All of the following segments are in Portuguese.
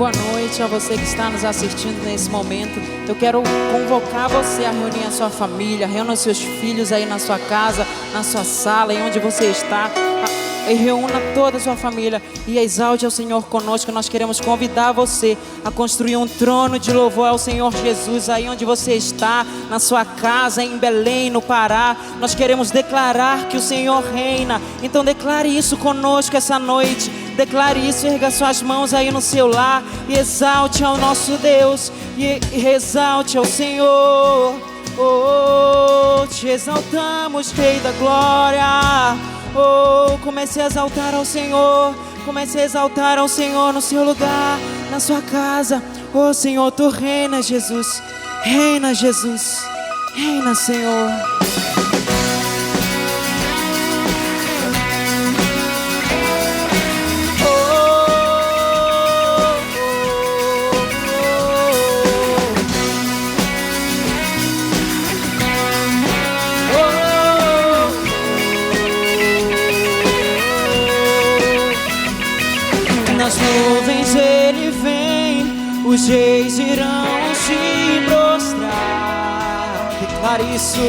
boa noite a você que está nos assistindo nesse momento. Eu quero convocar você a reunir a sua família, reúna os seus filhos aí na sua casa, na sua sala, em onde você está. E reúna toda a sua família e exalte ao Senhor conosco. Nós queremos convidar você a construir um trono de louvor ao Senhor Jesus aí onde você está, na sua casa, em Belém, no Pará. Nós queremos declarar que o Senhor reina. Então declare isso conosco essa noite. Declare isso, erga suas mãos aí no seu lar e exalte ao nosso Deus e exalte ao Senhor. Oh, te exaltamos, Rei da Glória. Oh, comece a exaltar ao Senhor. Comece a exaltar ao Senhor no seu lugar, na sua casa. Oh Senhor, tu reina, Jesus. Reina, Jesus. Reina, Senhor. Nas nuvens ele vem, os reis irão se prostrar. Declare isso.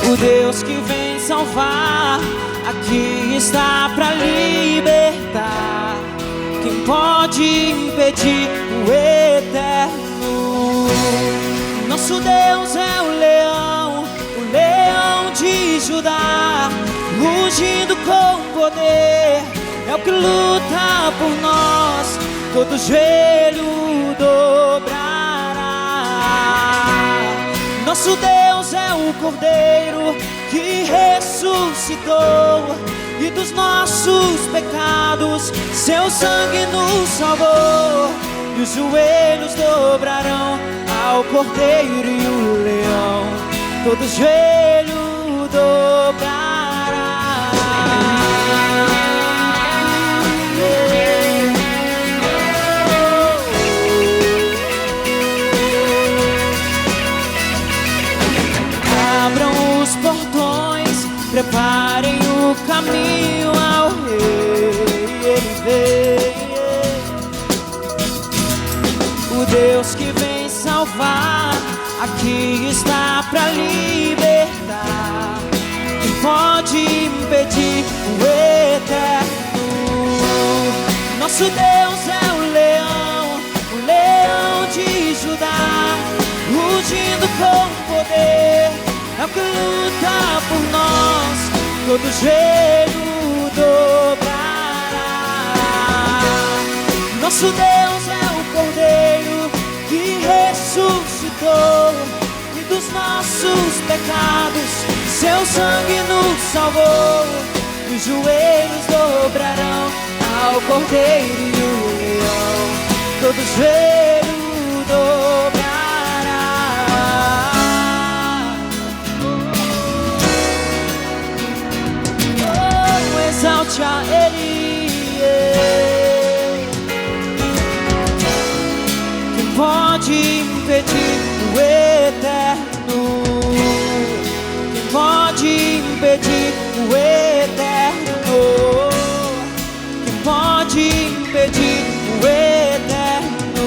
O Deus que vem salvar, aqui está para libertar. Quem pode impedir o eterno? Nosso Deus é o leão de Judá, rugindo com poder, é o que luta por nós, todo joelho dobrará. Nosso Deus é o Cordeiro que ressuscitou, e dos nossos pecados seu sangue nos salvou, e os joelhos dobrarão ao Cordeiro e o leão, todo joelho dobrará. Abram os portões, preparem o caminho ao Rei. Ele vem, o Deus que vem salvar, aqui está para libertar. Quem pode impedir o eterno? Nosso Deus é o leão de Judá, rugindo com poder, é o que luta por nós, todo joelho dobrará. Nosso Deus é o Cordeiro que ressuscitou, e dos nossos pecados seu sangue nos salvou, e os joelhos dobrarão ao Cordeiro e o leão, todo joelho dobrará. Oh, exalte a Ele. Quem pode impedir o eterno? Quem pode impedir o eterno? Quem pode impedir o eterno?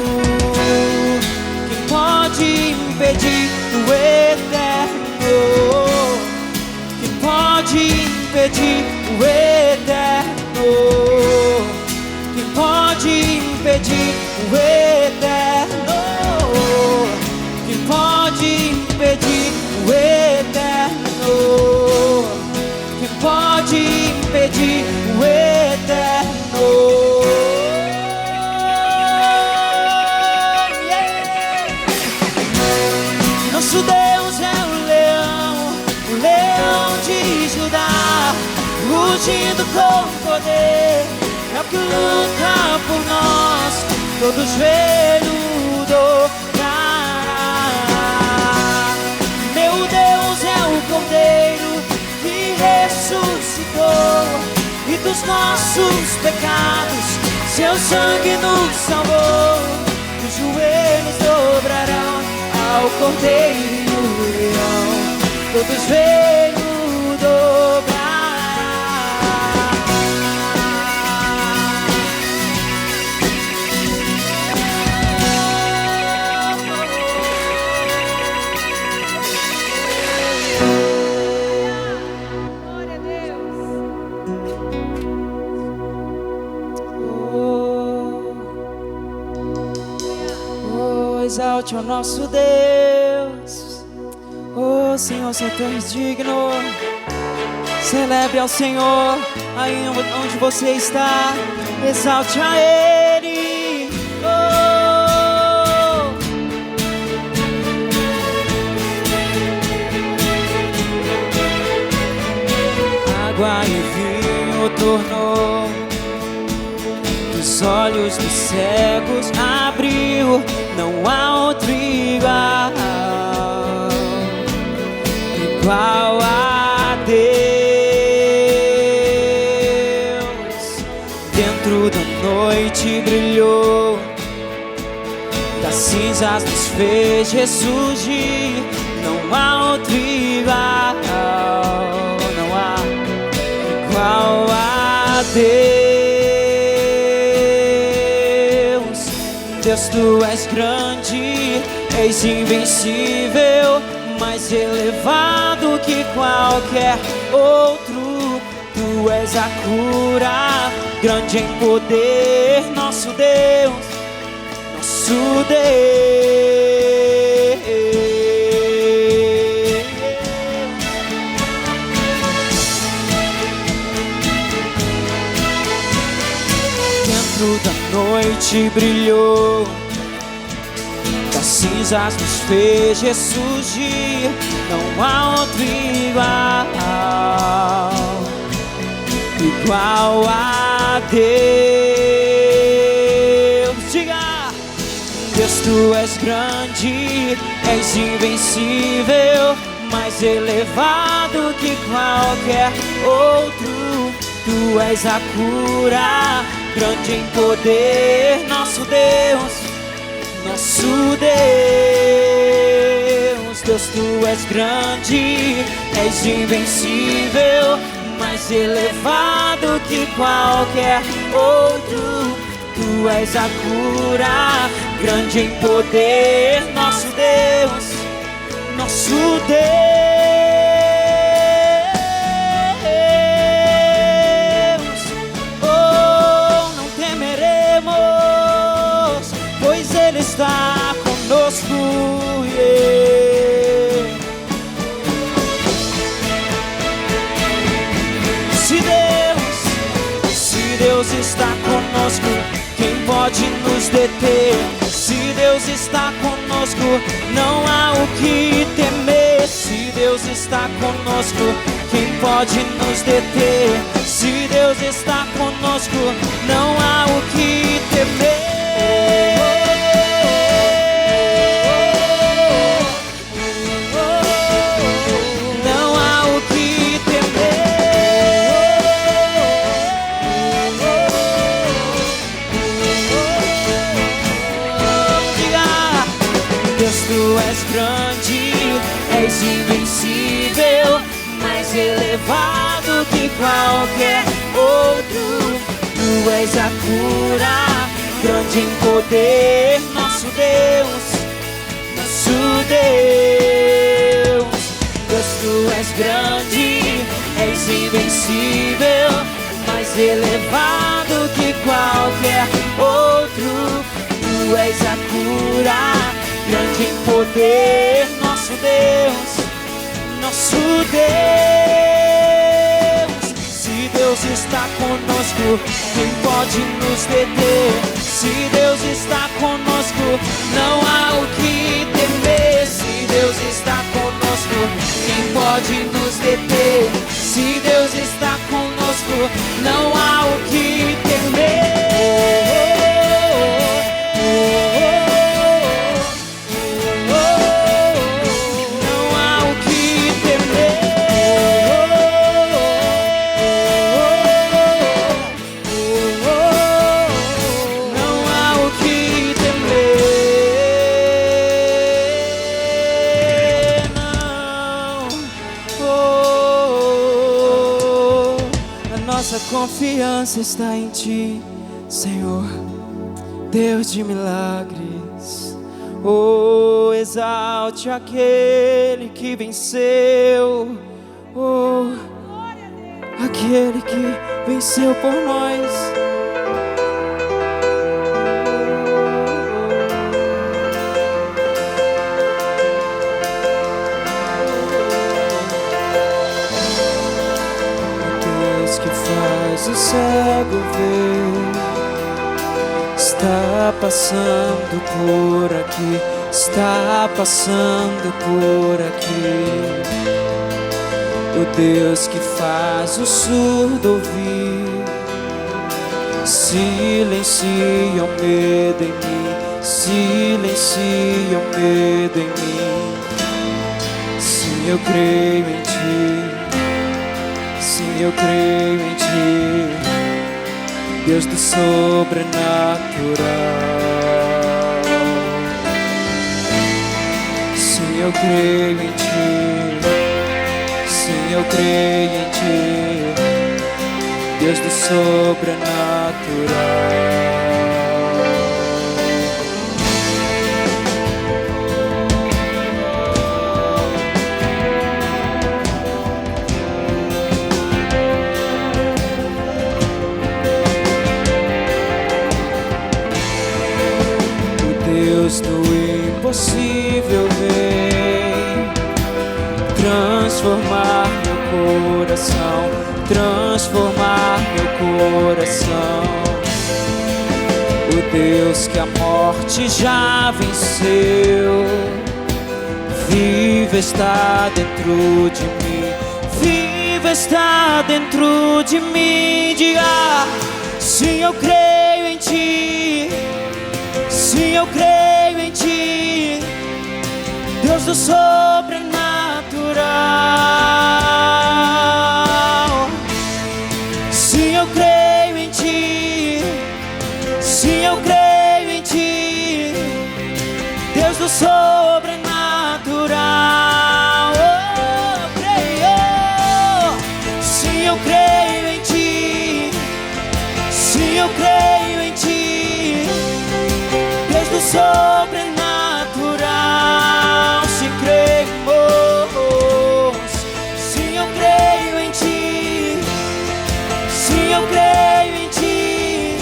Quem pode impedir o eterno? Quem pode impedir o eterno? Quem pode impedir o eterno? Quem pode impedir o eterno? Quem pode impedir o eterno? Nosso Deus é o leão de Judá, rugindo com poder, é o que luta por nós, todo joelho dobrará. Meu Deus é o Cordeiro que ressuscitou, e dos nossos pecados seu sangue nos salvou, os joelhos dobrarão ao Cordeiro e o leão, todo joelho dobrará. exalte ao nosso Deus. Oh Senhor, só tu és digno. Celebre ao Senhor aí onde você está. Exalte a Ele. Oh. Água e vinho tornou, os olhos dos cegos abriu. Não há outro igual a Deus. Dentro da noite brilhou, das cinzas nos fez ressurgir. Não há outro igual, não há igual a Deus. Deus, tu és grande, és invencível, mais elevado que qualquer outro. Tu és a cura, grande em poder, nosso Deus, nosso Deus. Dentro da noite brilhou, das cinzas nos fez ressurgir. Não há outro igual a Deus. Diga: Deus, tu és grande, és invencível, mais elevado que qualquer outro. Tu és a cura, grande em poder, nosso Deus, nosso Deus. Deus, tu és grande, és invencível, mais elevado que qualquer outro. Tu és a cura, grande em poder, nosso Deus, nosso Deus. Oh, não temeremos, pois Ele está conosco. Se Deus está conosco, quem pode nos deter? Se Deus está conosco, não há o que temer. Se Deus está conosco, quem pode nos deter? Se Deus está conosco, não há o que temer. Tu és grande, és invencível, mais elevado que qualquer outro. Tu és a cura, grande em poder, nosso Deus, nosso Deus. Deus, tu és grande, és invencível, mais elevado que qualquer outro. Tu és a cura, grande em poder, nosso Deus, nosso Deus. Se Deus está conosco, quem pode nos deter? Se Deus está conosco, não há o que temer. Se Deus está conosco, quem pode nos deter? Se Deus está conosco, não há o que temer. Nossa confiança está em Ti, Senhor, Deus de milagres. Oh, exalte aquele que venceu. Oh, aquele que venceu por nós. está passando por aqui, está passando por aqui. O Deus que faz o surdo ouvir, silencia o medo em mim, silencia o medo em mim. Sim, eu creio em ti, sim, eu creio em ti, Deus do sobrenatural. Sim, eu creio em ti, sim, eu creio em ti, Deus do sobrenatural. Deus do impossível vem transformar meu coração, transformar meu coração. O Deus que a morte já venceu, vive está dentro de mim, vive está dentro de mim. Diga, sim, eu creio em ti, sim, eu creio em ti, Deus do sobrenatural. Sim, eu creio em ti, sim, eu creio em ti, Deus do sobrenatural. Oh, eu creio, sim, eu creio em ti, sim, eu creio em ti, Deus do sobrenatural. Se cremos, sim, eu creio em ti, sim, eu creio em ti,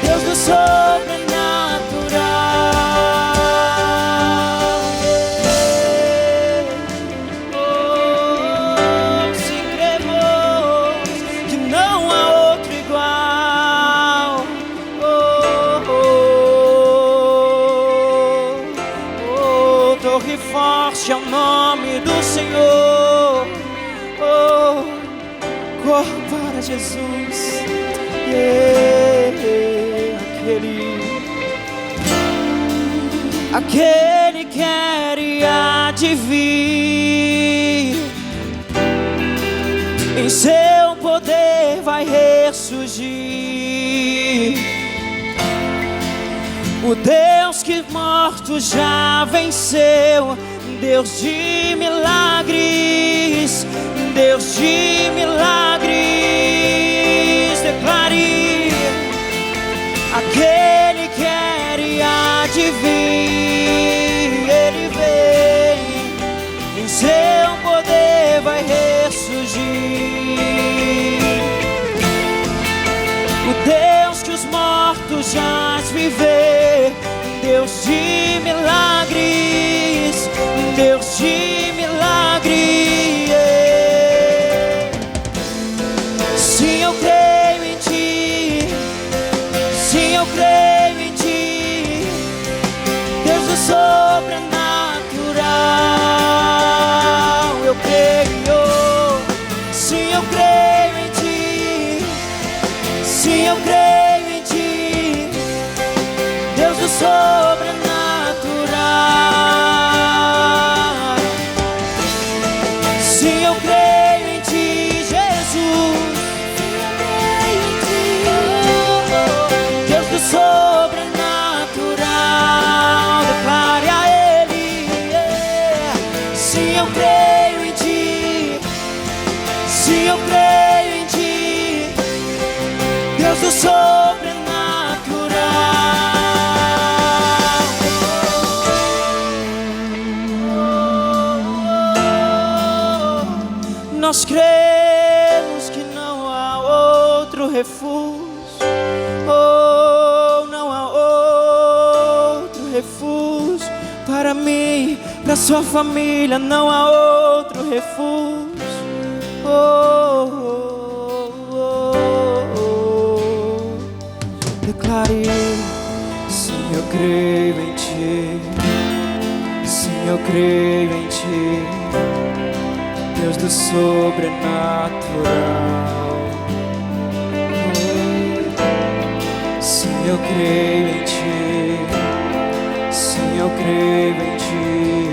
Deus do sobrenatural. Oh, se cremos que não há outro igual. Torre forte é o nome do Senhor. Oh, corra para Jesus. Aquele que quer e há de vir, em seu poder vai ressurgir. O Deus que mortos já venceu, Deus de milagres, Deus de milagres. Declare, aquele que quer e há de vir, Ele vem, em seu poder vai ressurgir. O Deus que os mortos já viver, Deus de milagres, Deus de milagres. Sim, eu creio em ti, sim, eu creio em ti, Deus do sobrenatural. Eu creio, sim, eu creio em ti, sim, eu creio em ti, Deus do sobrenatural. Sim, eu creio em ti, Jesus. Deus do sobrenatural. Declare a Ele. Sim, eu creio em ti, sim, eu creio em ti, Deus do sobrenatural. Nós cremos que não há outro refúgio, oh, não há outro refúgio para mim, para sua família, não há outro refúgio. Oh, oh, oh, oh. declare: sim, eu creio em ti. Sim, eu creio em ti, Deus do sobrenatural. Sim, eu creio em ti. Sim, eu creio em ti,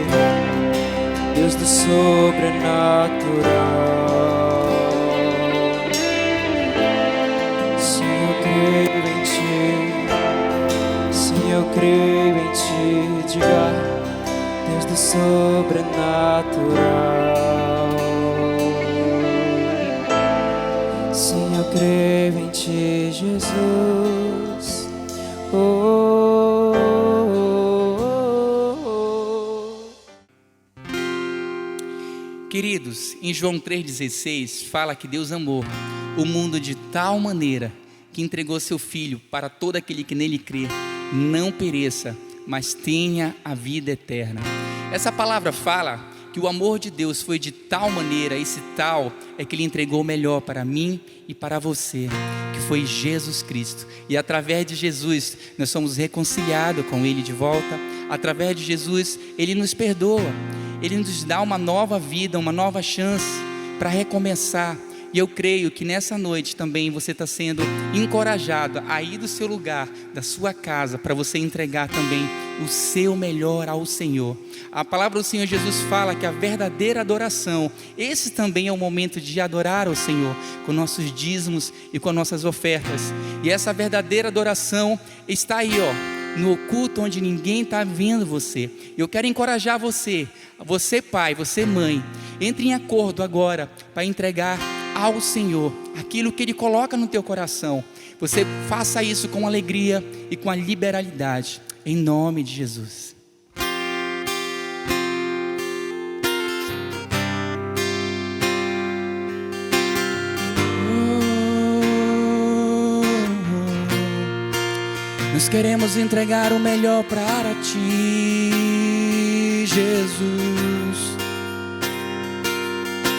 Deus do sobrenatural. Sim, eu creio em ti. Sim, eu creio em ti. Diga: Deus do sobrenatural. Sim, eu creio em ti, Jesus. Oh, oh, oh, oh. Queridos, em João 3,16 fala que Deus amou o mundo de tal maneira que entregou seu Filho para todo aquele que nele crê, não pereça, mas tenha a vida eterna. Essa palavra fala que o amor de Deus foi de tal maneira, esse tal é que Ele entregou o melhor para mim e para você, que foi Jesus Cristo. E através de Jesus nós somos reconciliados com Ele de volta. Através de Jesus Ele nos perdoa, Ele nos dá uma nova vida, uma nova chance para recomeçar. E eu creio que nessa noite também você está sendo encorajado a ir do seu lugar, da sua casa, para você entregar também o seu melhor ao Senhor. A palavra do Senhor Jesus fala que a verdadeira adoração, esse também é o momento de adorar ao Senhor, com nossos dízimos e com nossas ofertas. E essa verdadeira adoração está aí, no oculto, onde ninguém está vendo você. Eu quero encorajar você, pai, você mãe, entre em acordo agora para entregar ao Senhor aquilo que Ele coloca no teu coração. Você faça isso com alegria e com a liberalidade, em nome de Jesus. Nós queremos entregar o melhor para ti, Jesus.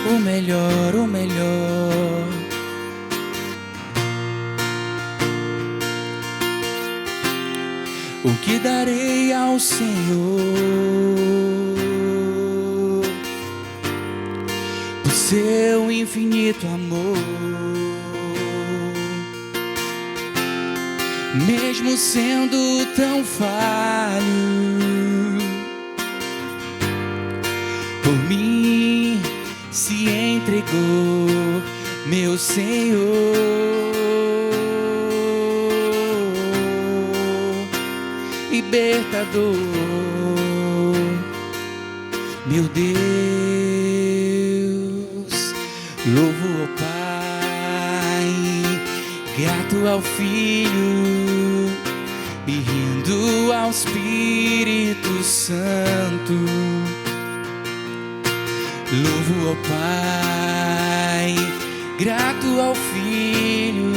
O melhor, o melhor. O que darei ao Senhor por seu infinito amor? Mesmo sendo tão falho, por mim se entregou, meu Senhor. Libertador, meu Deus. Louvo ao Pai, grato ao Filho, me rendo ao Espírito Santo. Louvo ao Pai, grato ao Filho,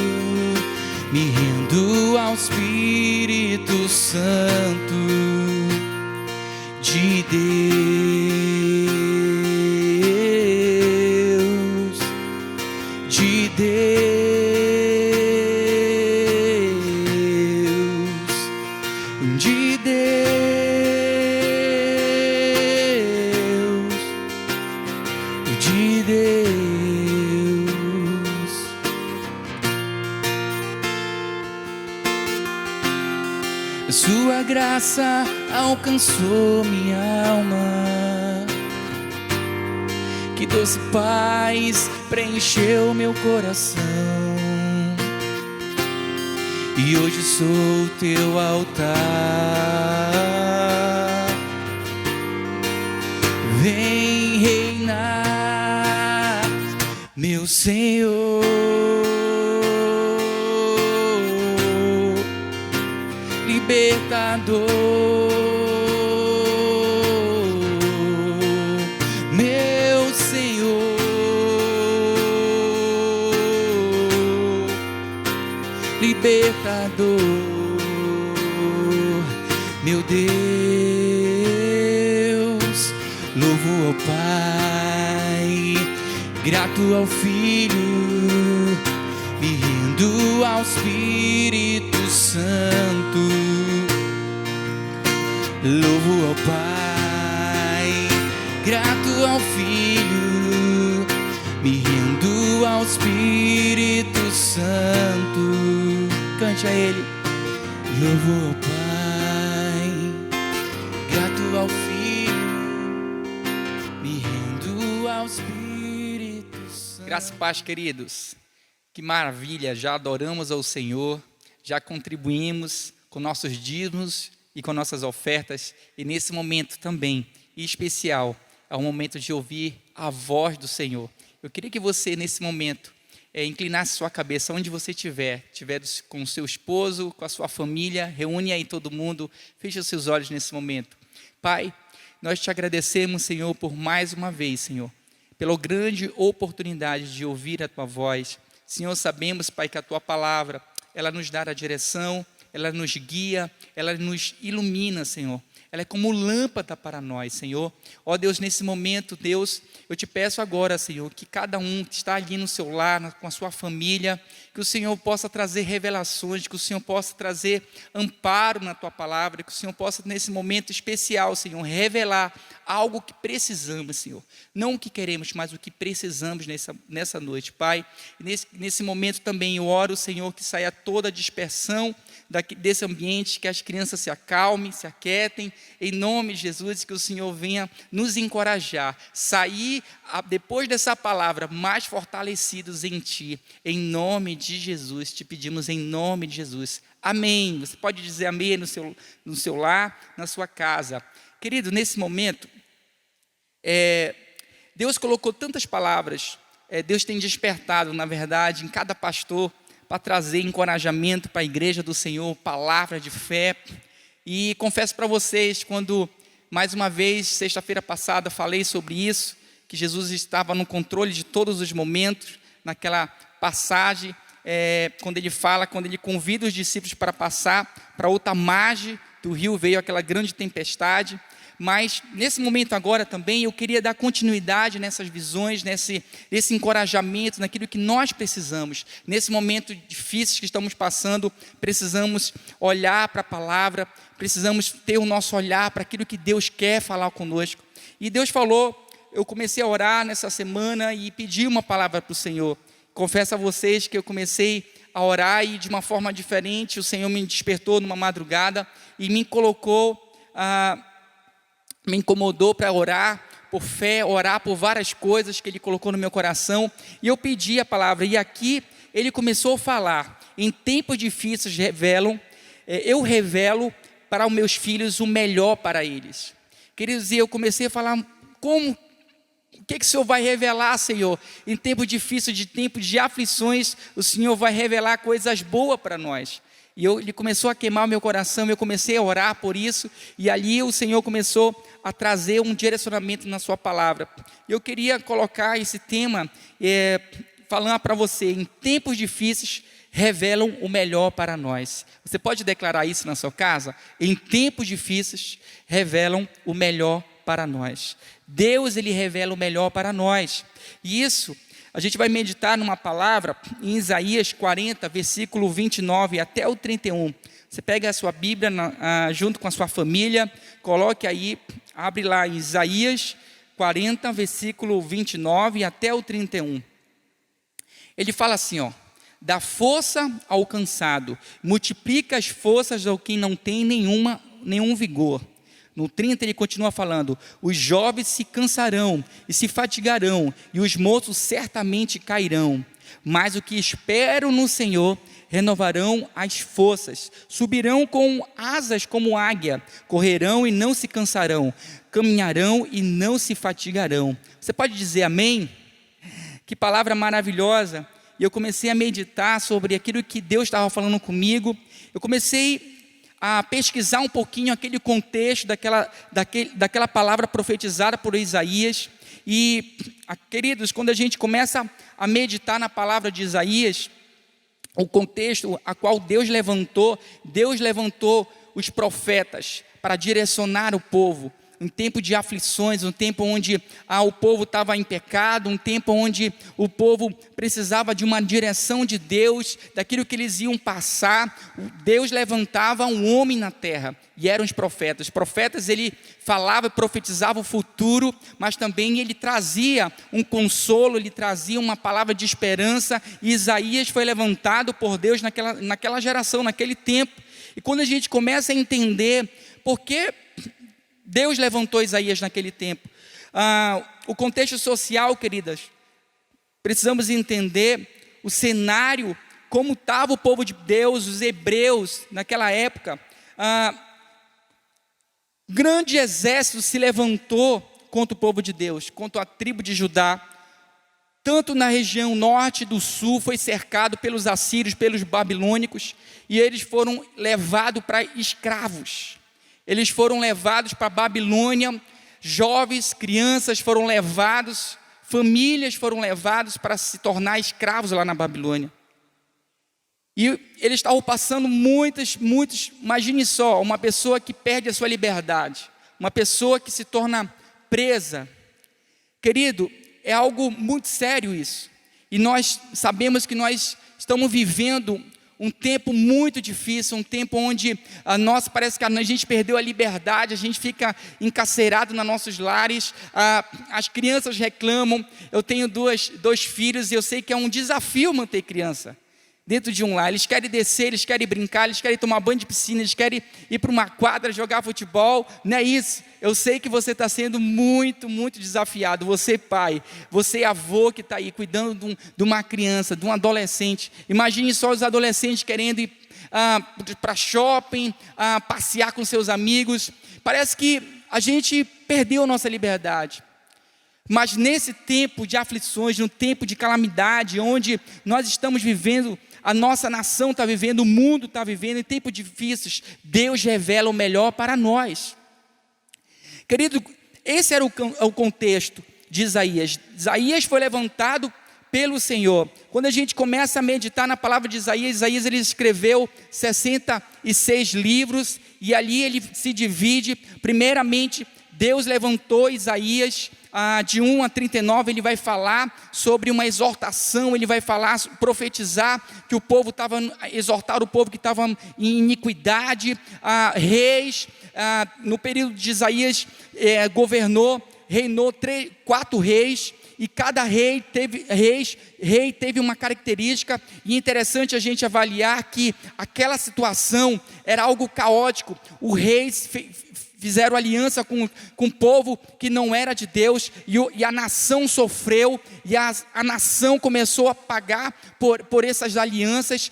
me rendo ao Espírito Santo de Deus, de Deus, de Deus, de Deus. Sua graça alcançou minha alma, que doce paz preencheu meu coração. E hoje sou teu altar. Vem reinar, meu Senhor. Libertador, meu Senhor. Libertador, meu Deus. Louvo ao Pai, grato ao Filho, me rendo ao Espírito Santo. Louvo ao Pai, grato ao Filho, me rendo ao Espírito Santo. Cante a Ele. Louvo ao Pai, grato ao Filho, me rendo ao Espírito Santo. Graças e paz, queridos. Que maravilha, já adoramos ao Senhor, já contribuímos com nossos dízimos e com nossas ofertas, e nesse momento também, em especial, é o momento de ouvir a voz do Senhor. Eu queria que você, nesse momento, inclinasse sua cabeça onde você estiver com o seu esposo, com a sua família, reúne aí todo mundo, feche os seus olhos nesse momento. Pai, nós te agradecemos, Senhor, por mais uma vez, Senhor, pela grande oportunidade de ouvir a tua voz. Senhor, sabemos, Pai, que a tua palavra, ela nos dá a direção, ela nos guia, ela nos ilumina, Senhor. Ela é como lâmpada para nós, Senhor. Ó Deus, nesse momento, Deus, eu te peço agora, Senhor, que cada um que está ali no seu lar, com a sua família, que o Senhor possa trazer revelações, que o Senhor possa trazer amparo na tua palavra, que o Senhor possa, nesse momento especial, Senhor, revelar algo que precisamos, Senhor. Não o que queremos, mas o que precisamos nessa noite, Pai. Nesse momento também eu oro, Senhor, que saia toda a dispersão desse ambiente, que as crianças se acalmem, se aquietem, em nome de Jesus, que o Senhor venha nos encorajar, sair depois dessa palavra mais fortalecidos em Ti, em nome de Jesus, te pedimos em nome de Jesus, amém. Você pode dizer amém no seu lar, na sua casa. Querido, nesse momento, Deus colocou tantas palavras, Deus tem despertado, na verdade, em cada pastor, para trazer encorajamento para a igreja do Senhor, palavra de fé. E confesso para vocês, quando mais uma vez, sexta-feira passada, falei sobre isso, que Jesus estava no controle de todos os momentos, naquela passagem, quando ele convida os discípulos para passar para outra margem do rio, veio aquela grande tempestade. Mas nesse momento agora também eu queria dar continuidade nessas visões, nesse encorajamento, naquilo que nós precisamos. Nesse momento difícil que estamos passando, precisamos olhar para a palavra, precisamos ter o nosso olhar para aquilo que Deus quer falar conosco. E Deus falou, eu comecei a orar nessa semana e pedi uma palavra para o Senhor. Confesso a vocês que eu comecei a orar e de uma forma diferente, o Senhor me despertou numa madrugada e me colocou me incomodou para orar por fé, orar por várias coisas que Ele colocou no meu coração, e eu pedi a palavra, e aqui Ele começou a falar, em tempos difíceis eu revelo para os meus filhos o melhor para eles. Queridos, e eu comecei a falar, o que o Senhor vai revelar, Senhor? Em tempos difíceis, de tempos de aflições, o Senhor vai revelar coisas boas para nós. E ele começou a queimar o meu coração, eu comecei a orar por isso, e ali o Senhor começou a trazer um direcionamento na sua palavra. Eu queria colocar esse tema, falando para você, em tempos difíceis, revelam o melhor para nós. Você pode declarar isso na sua casa? Em tempos difíceis, revelam o melhor para nós. Deus, Ele revela o melhor para nós. E isso, a gente vai meditar numa palavra em Isaías 40, versículo 29 até o 31. Você pega a sua Bíblia junto com a sua família, coloque aí, abre lá em Isaías 40, versículo 29 até o 31. Ele fala assim, dá força ao cansado, multiplica as forças ao quem não tem nenhum vigor. No 30 ele continua falando, os jovens se cansarão e se fatigarão, e os moços certamente cairão. Mas o que esperam no Senhor renovarão as forças, subirão com asas como águia, correrão e não se cansarão, caminharão e não se fatigarão. Você pode dizer amém? Que palavra maravilhosa. E eu comecei a meditar sobre aquilo que Deus estava falando comigo. Eu comecei a pesquisar um pouquinho aquele contexto daquela palavra profetizada por Isaías. E, queridos, quando a gente começa a meditar na palavra de Isaías, o contexto a qual Deus levantou os profetas para direcionar o povo. um tempo de aflições, um tempo onde o povo estava em pecado, um tempo onde o povo precisava de uma direção de Deus, daquilo que eles iam passar. Deus levantava um homem na terra, e eram os profetas. Os profetas, ele falava e profetizava o futuro, mas também ele trazia um consolo, ele trazia uma palavra de esperança, e Isaías foi levantado por Deus naquela geração, naquele tempo. E quando a gente começa a entender por que Deus levantou Isaías naquele tempo, o contexto social, queridas, precisamos entender o cenário, como estava o povo de Deus, os hebreus naquela época. Grande exército se levantou contra o povo de Deus, contra a tribo de Judá. Tanto na região norte e do sul, foi cercado pelos assírios, pelos babilônicos, e eles foram levados para escravos. Eles foram levados para a Babilônia, jovens, crianças foram levados, famílias foram levadas para se tornar escravos lá na Babilônia. E eles estavam passando muitos, imagine só, uma pessoa que perde a sua liberdade, uma pessoa que se torna presa. Querido, é algo muito sério isso, e nós sabemos que nós estamos vivendo um tempo muito difícil, um tempo onde parece que a gente perdeu a liberdade, a gente fica encarcerado nos nossos lares, as crianças reclamam. Eu tenho dois filhos, e eu sei que é um desafio manter criança dentro de um lar. Eles querem descer, eles querem brincar, eles querem tomar banho de piscina, eles querem ir para uma quadra jogar futebol. Não é isso. Eu sei que você está sendo muito desafiado. Você pai, você avô que está aí cuidando de uma criança, de um adolescente. Imagine só os adolescentes querendo ir para shopping, passear com seus amigos. Parece que a gente perdeu a nossa liberdade. Mas nesse tempo de aflições, no tempo de calamidade, onde nós estamos vivendo, a nossa nação está vivendo, o mundo está vivendo, em tempos difíceis, Deus revela o melhor para nós. Querido, esse era o contexto de Isaías. Isaías foi levantado pelo Senhor. Quando a gente começa a meditar na palavra de Isaías, ele escreveu 66 livros, e ali ele se divide. Primeiramente, Deus levantou Isaías, de 1 a 39, ele vai falar sobre uma exortação, ele vai falar, profetizar que o povo exortar o povo que estava em iniquidade. Reis, no período de Isaías, reinou 4 reis, e cada rei teve uma característica, e é interessante a gente avaliar que aquela situação era algo caótico. Os reis fizeram aliança com o povo que não era de Deus, e a nação sofreu, e a nação começou a pagar por essas alianças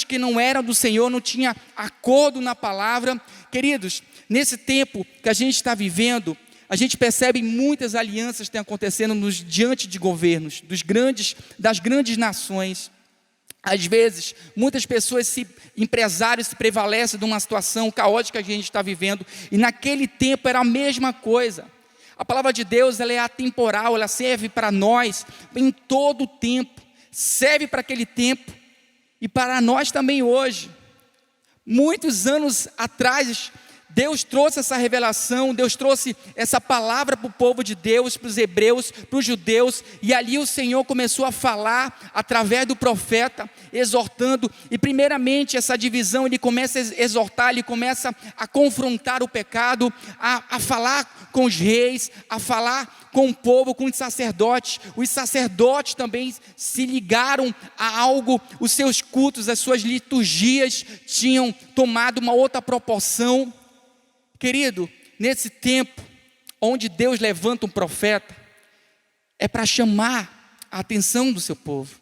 que não eram do Senhor, não tinha acordo na palavra. Queridos, nesse tempo que a gente está vivendo, a gente percebe muitas alianças que estão acontecendo diante de governos, das grandes nações. Às vezes, muitas pessoas, empresários se prevalecem de uma situação caótica que a gente está vivendo, e naquele tempo era a mesma coisa. A palavra de Deus, ela é atemporal, ela serve para nós em todo o tempo, serve para aquele tempo e para nós também hoje. Muitos anos atrás, Deus trouxe essa revelação, Deus trouxe essa palavra para o povo de Deus, para os hebreus, para os judeus, e ali o Senhor começou a falar através do profeta, exortando. E primeiramente essa divisão, ele começa a exortar, ele começa a confrontar o pecado, a falar com os reis, a falar com o povo, com os sacerdotes. Os sacerdotes também se ligaram a algo, os seus cultos, as suas liturgias tinham tomado uma outra proporção. Querido, nesse tempo onde Deus levanta um profeta, é para chamar a atenção do seu povo.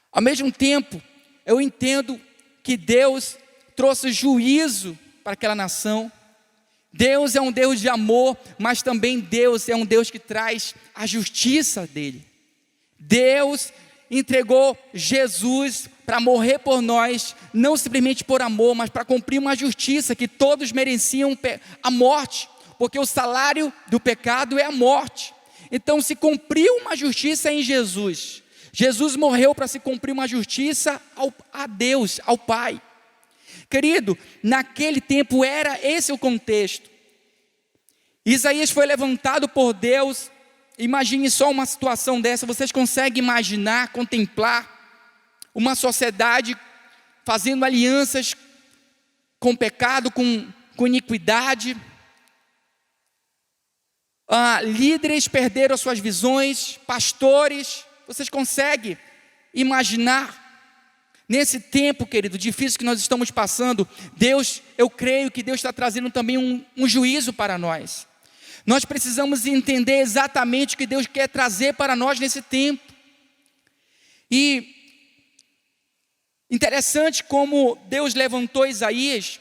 Ao mesmo tempo, eu entendo que Deus trouxe juízo para aquela nação. Deus é um Deus de amor, mas também Deus é um Deus que traz a justiça dele. Deus entregou Jesus para morrer por nós, não simplesmente por amor, mas para cumprir uma justiça que todos mereciam, a morte, porque o salário do pecado é a morte. Então se cumpriu uma justiça em Jesus. Jesus morreu para se cumprir uma justiça a Deus, ao Pai. Querido, naquele tempo era esse o contexto. Isaías foi levantado por Deus. Imagine só uma situação dessa. Vocês conseguem imaginar, contemplar uma sociedade fazendo alianças com pecado, com iniquidade? Líderes perderam suas visões, pastores. Vocês conseguem imaginar? Nesse tempo, querido, difícil que nós estamos passando, eu creio que Deus está trazendo também um juízo para nós. Nós precisamos entender exatamente o que Deus quer trazer para nós nesse tempo. E interessante como Deus levantou Isaías.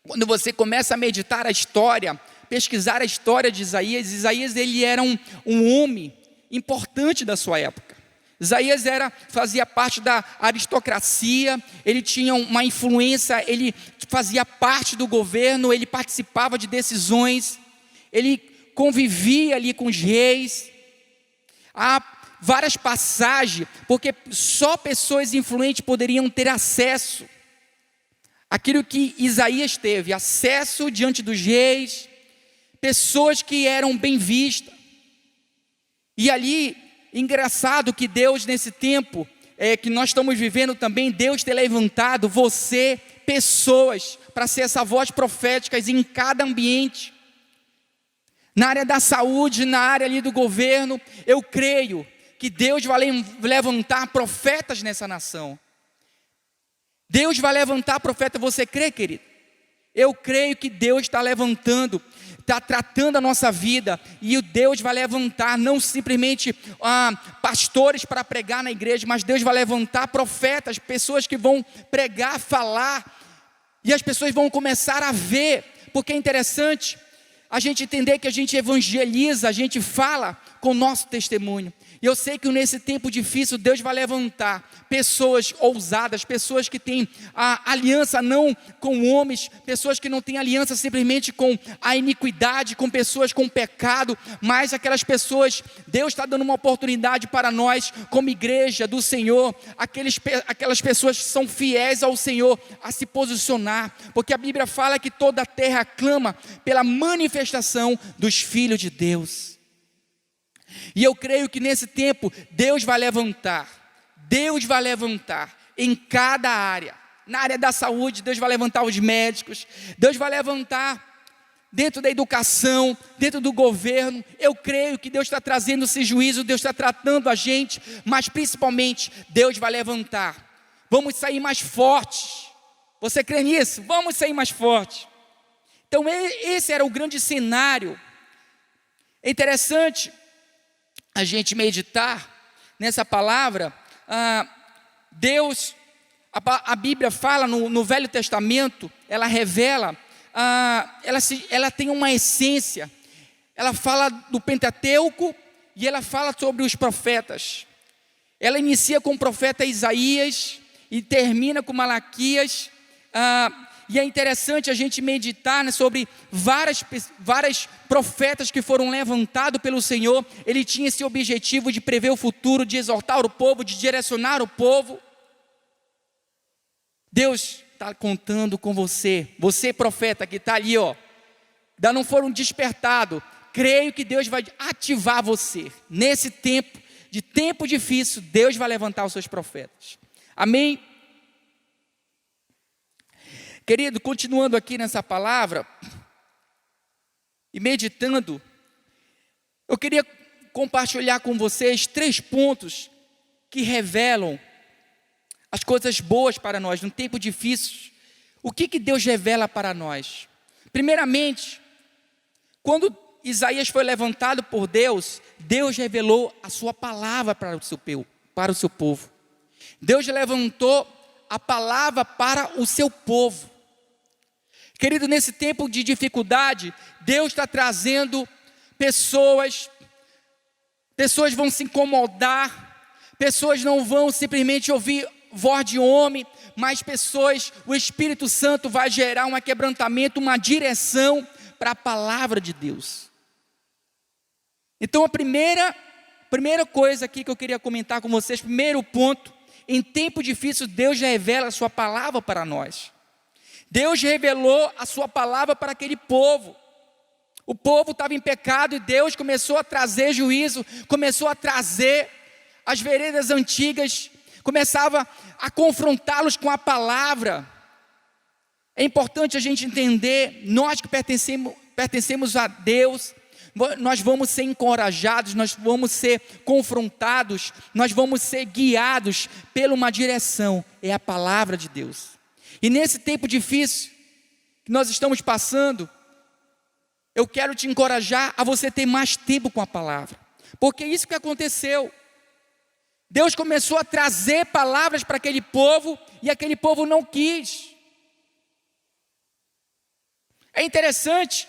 Quando você começa a meditar a história, pesquisar a história de Isaías ele era um homem importante da sua época. Isaías fazia parte da aristocracia, ele tinha uma influência, ele fazia parte do governo, ele participava de decisões, ele convivia ali com os reis. Há várias passagens, porque só pessoas influentes poderiam ter acesso àquilo que Isaías teve, acesso diante dos reis, pessoas que eram bem vistas. E ali, engraçado que Deus nesse tempo que nós estamos vivendo também, Deus tem levantado você, pessoas, para ser essa voz profética em cada ambiente. Na área da saúde, na área ali do governo, eu creio que Deus vai levantar profetas nessa nação. Deus vai levantar profeta, você crê, querido? Eu creio que Deus está levantando, está tratando a nossa vida, e o Deus vai levantar não simplesmente pastores para pregar na igreja, mas Deus vai levantar profetas, pessoas que vão pregar, falar, e as pessoas vão começar a ver, porque é interessante a gente entender que a gente evangeliza, a gente fala com o nosso testemunho. E eu sei que nesse tempo difícil Deus vai levantar pessoas ousadas, pessoas que têm a aliança não com homens, pessoas que não têm aliança simplesmente com a iniquidade, com pessoas com pecado, mas aquelas pessoas, Deus está dando uma oportunidade para nós como igreja do Senhor, aquelas pessoas que são fiéis ao Senhor a se posicionar, porque a Bíblia fala que toda a terra clama pela manifestação dos filhos de Deus. E eu creio que nesse tempo Deus vai levantar em cada área. Na área da saúde, Deus vai levantar os médicos, Deus vai levantar dentro da educação, dentro do governo. Eu creio que Deus está trazendo esse juízo, Deus está tratando a gente, mas principalmente Deus vai levantar. Vamos sair mais fortes. Você crê nisso? Vamos sair mais fortes. Então esse era o grande cenário. É interessante a gente meditar nessa palavra. Deus, a Bíblia fala no Velho Testamento, ela revela, ela tem uma essência, ela fala do Pentateuco e ela fala sobre os profetas. Ela inicia com o profeta Isaías e termina com Malaquias. E é interessante a gente meditar sobre várias profetas que foram levantados pelo Senhor. Ele tinha esse objetivo de prever o futuro, de exortar o povo, de direcionar o povo. Deus está contando com você, profeta que está ali, ainda não foram despertados. Creio que Deus vai ativar você. Nesse tempo difícil, Deus vai levantar os seus profetas. Amém? Querido, continuando aqui nessa palavra e meditando, eu queria compartilhar com vocês 3 pontos que revelam as coisas boas para nós num tempo difícil. O que Deus revela para nós? Primeiramente, quando Isaías foi levantado por Deus, Deus revelou a sua palavra para o seu povo. Deus levantou a palavra para o seu povo. Querido, nesse tempo de dificuldade, Deus está trazendo pessoas vão se incomodar, pessoas não vão simplesmente ouvir voz de homem, mas o Espírito Santo vai gerar um quebrantamento, uma direção para a palavra de Deus. Então a primeira coisa aqui que eu queria comentar com vocês, primeiro ponto, em tempo difícil Deus revela a sua palavra para nós. Deus revelou a sua palavra para aquele povo. O povo estava em pecado e Deus começou a trazer juízo, começou a trazer as veredas antigas, começava a confrontá-los com a palavra. É importante a gente entender, nós que pertencemos a Deus, nós vamos ser encorajados, nós vamos ser confrontados, nós vamos ser guiados por uma direção, é a palavra de Deus. E nesse tempo difícil que nós estamos passando, eu quero te encorajar a você ter mais tempo com a palavra, porque é isso que aconteceu. Deus começou a trazer palavras para aquele povo, e aquele povo não quis. É interessante,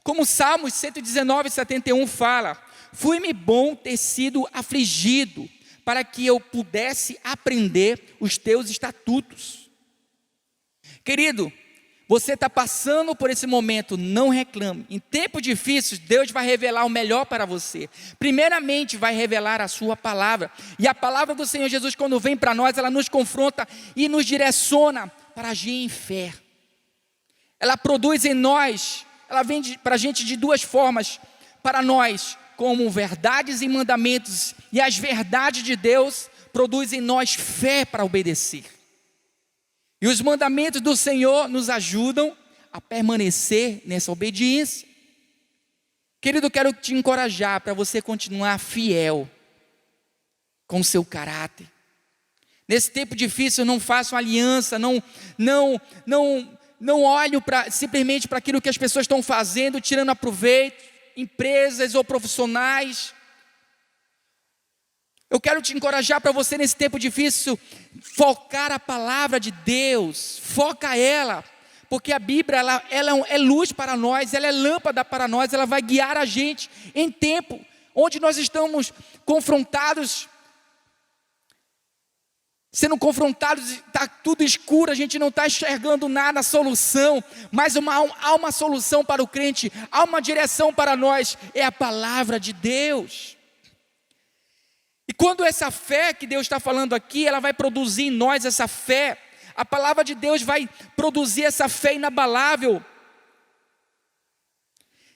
como Salmos 119, 71 fala: fui-me bom ter sido afligido, para que eu pudesse aprender os teus estatutos. Querido, você está passando por esse momento, não reclame. Em tempos difíceis, Deus vai revelar o melhor para você. Primeiramente, vai revelar a sua palavra. E a palavra do Senhor Jesus, quando vem para nós, ela nos confronta e nos direciona para agir em fé. Ela produz em nós, ela vem para a gente de duas formas. Para nós, como verdades e mandamentos. E as verdades de Deus produzem em nós fé para obedecer. E os mandamentos do Senhor nos ajudam a permanecer nessa obediência. Querido, eu quero te encorajar para você continuar fiel com o seu caráter. Nesse tempo difícil, não faço aliança, não olho simplesmente para aquilo que as pessoas estão fazendo, tirando proveito, empresas ou profissionais. Eu quero te encorajar para você nesse tempo difícil, focar a palavra de Deus, foca ela, porque a Bíblia ela é luz para nós, ela é lâmpada para nós, ela vai guiar a gente em tempo, onde nós estamos sendo confrontados, está tudo escuro, a gente não está enxergando nada, a solução, mas há uma solução para o crente, há uma direção para nós, é a palavra de Deus. E quando essa fé que Deus está falando aqui, ela vai produzir em nós essa fé, a palavra de Deus vai produzir essa fé inabalável.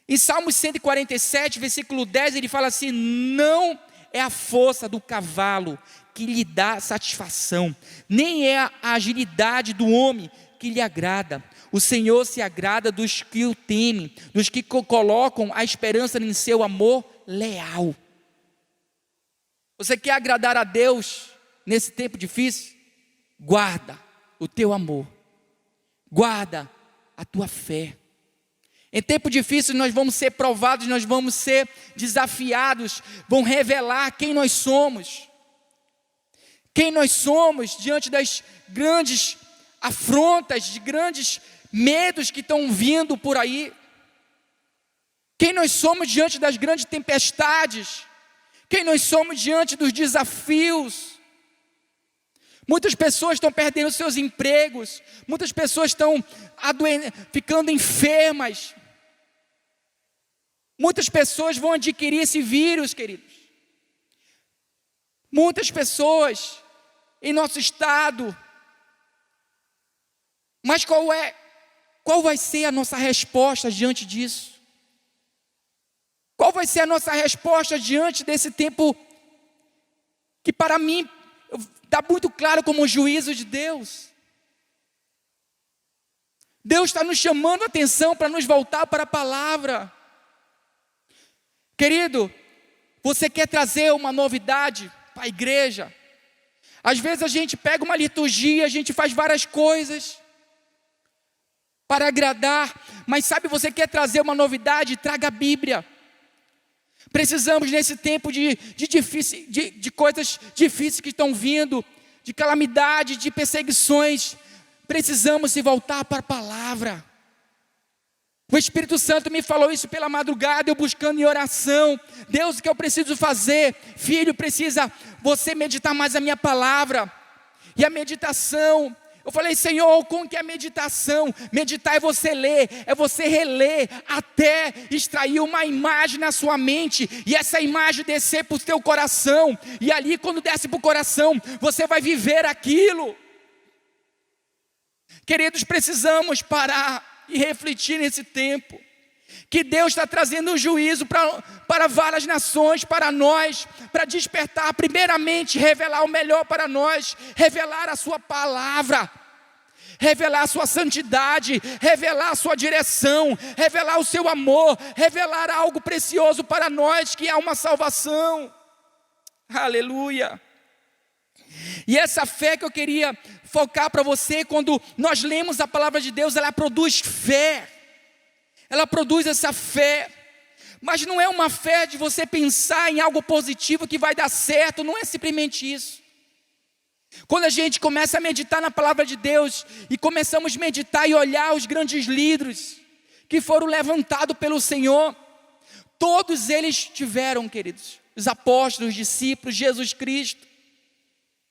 Em Salmos 147, versículo 10, ele fala assim: não é a força do cavalo que lhe dá satisfação, nem é a agilidade do homem que lhe agrada. O Senhor se agrada dos que o temem, dos que colocam a esperança em seu amor leal. Você quer agradar a Deus nesse tempo difícil? Guarda o teu amor, guarda a tua fé. Em tempo difícil nós vamos ser provados, nós vamos ser desafiados, vão revelar quem nós somos. Quem nós somos diante das grandes afrontas, de grandes medos que estão vindo por aí. Quem nós somos diante das grandes tempestades. Quem nós somos diante dos desafios. Muitas pessoas estão perdendo seus empregos. Muitas pessoas estão ficando enfermas. Muitas pessoas vão adquirir esse vírus, queridos. Muitas pessoas em nosso estado. Mas qual vai ser a nossa resposta diante disso? Qual vai ser a nossa resposta diante desse tempo que para mim está muito claro como o juízo de Deus? Deus está nos chamando a atenção para nos voltar para a palavra. Querido, você quer trazer uma novidade para a igreja? Às vezes a gente pega uma liturgia, a gente faz várias coisas para agradar, mas sabe, você quer trazer uma novidade? Traga a Bíblia. Precisamos nesse tempo de coisas difíceis que estão vindo, de calamidade, de perseguições, precisamos se voltar para a palavra. O Espírito Santo me falou isso pela madrugada, eu buscando em oração. Deus, o que eu preciso fazer? Filho, precisa você meditar mais a minha palavra. E a meditação, eu falei: Senhor, como que é a meditação? Meditar é você ler, é você reler, até extrair uma imagem na sua mente, e essa imagem descer para o teu coração, e ali quando desce para o coração, você vai viver aquilo. Queridos, precisamos parar e refletir nesse tempo. que Deus está trazendo um juízo para várias nações, para nós, para despertar, primeiramente, revelar o melhor para nós, revelar a sua palavra, revelar a sua santidade, revelar a sua direção, revelar o seu amor, revelar algo precioso para nós, que é uma salvação. Aleluia! E essa fé que eu queria focar para você, quando nós lemos a palavra de Deus, ela produz fé. Ela produz essa fé, mas não é uma fé de você pensar em algo positivo que vai dar certo, não é simplesmente isso. Quando a gente começa a meditar na palavra de Deus, e começamos a meditar e olhar os grandes líderes, que foram levantados pelo Senhor, todos eles tiveram, queridos, os apóstolos, os discípulos, Jesus Cristo,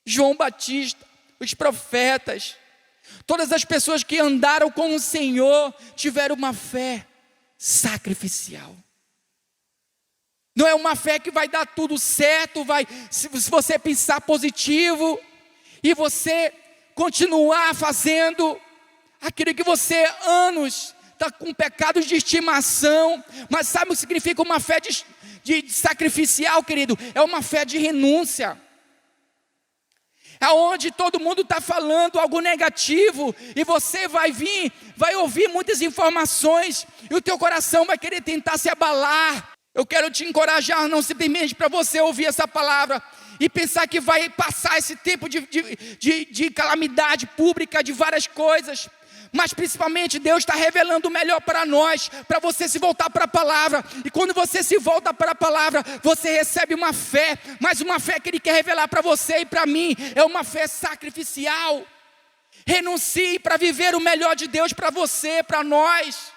João Batista, os profetas, todas as pessoas que andaram com o Senhor, tiveram uma fé sacrificial. Não é uma fé que vai dar tudo certo, se você pensar positivo, e você continuar fazendo aquilo que você anos está com pecados de estimação. Mas sabe o que significa uma fé de sacrificial, querido? É uma fé de renúncia. Aonde todo mundo está falando algo negativo, e você vai ouvir muitas informações, e o teu coração vai querer tentar se abalar. Eu quero te encorajar, não simplesmente para você ouvir essa palavra e pensar que vai passar esse tempo de calamidade pública, de várias coisas, mas principalmente Deus está revelando o melhor para nós, para você se voltar para a palavra. E quando você se volta para a palavra, você recebe uma fé, mas uma fé que Ele quer revelar para você e para mim, é uma fé sacrificial. Renuncie para viver o melhor de Deus para você, para nós.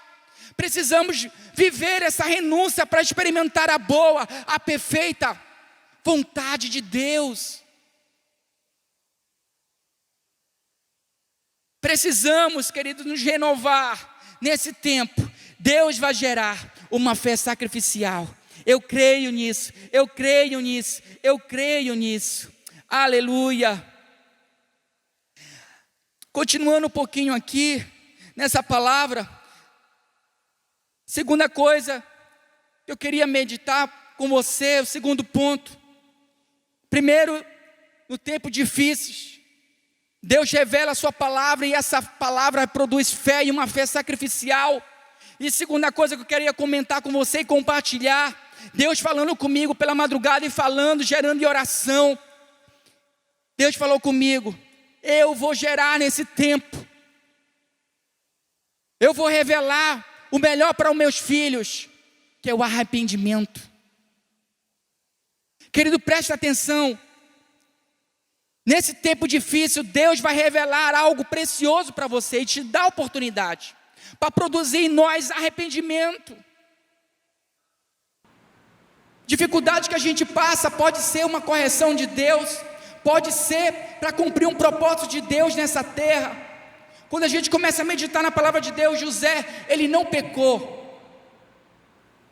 Precisamos viver essa renúncia para experimentar a boa, a perfeita vontade de Deus. Precisamos, queridos, nos renovar nesse tempo. Deus vai gerar uma fé sacrificial. Eu creio nisso, eu creio nisso, eu creio nisso. Aleluia. Continuando um pouquinho aqui, nessa palavra. Segunda coisa que eu queria meditar com você, o segundo ponto. Primeiro, no tempo difíceis, Deus revela a sua palavra, e essa palavra produz fé, e uma fé sacrificial. E segunda coisa que eu queria comentar com você e compartilhar, Deus falando comigo pela madrugada e falando, gerando em oração. Deus falou comigo: eu vou gerar nesse tempo, eu vou revelar o melhor para os meus filhos, que é o arrependimento. Querido, preste atenção. Nesse tempo difícil, Deus vai revelar algo precioso para você e te dar oportunidade para produzir em nós arrependimento. Dificuldade que a gente passa pode ser uma correção de Deus, pode ser para cumprir um propósito de Deus nessa terra. Quando a gente começa a meditar na palavra de Deus, José, ele não pecou.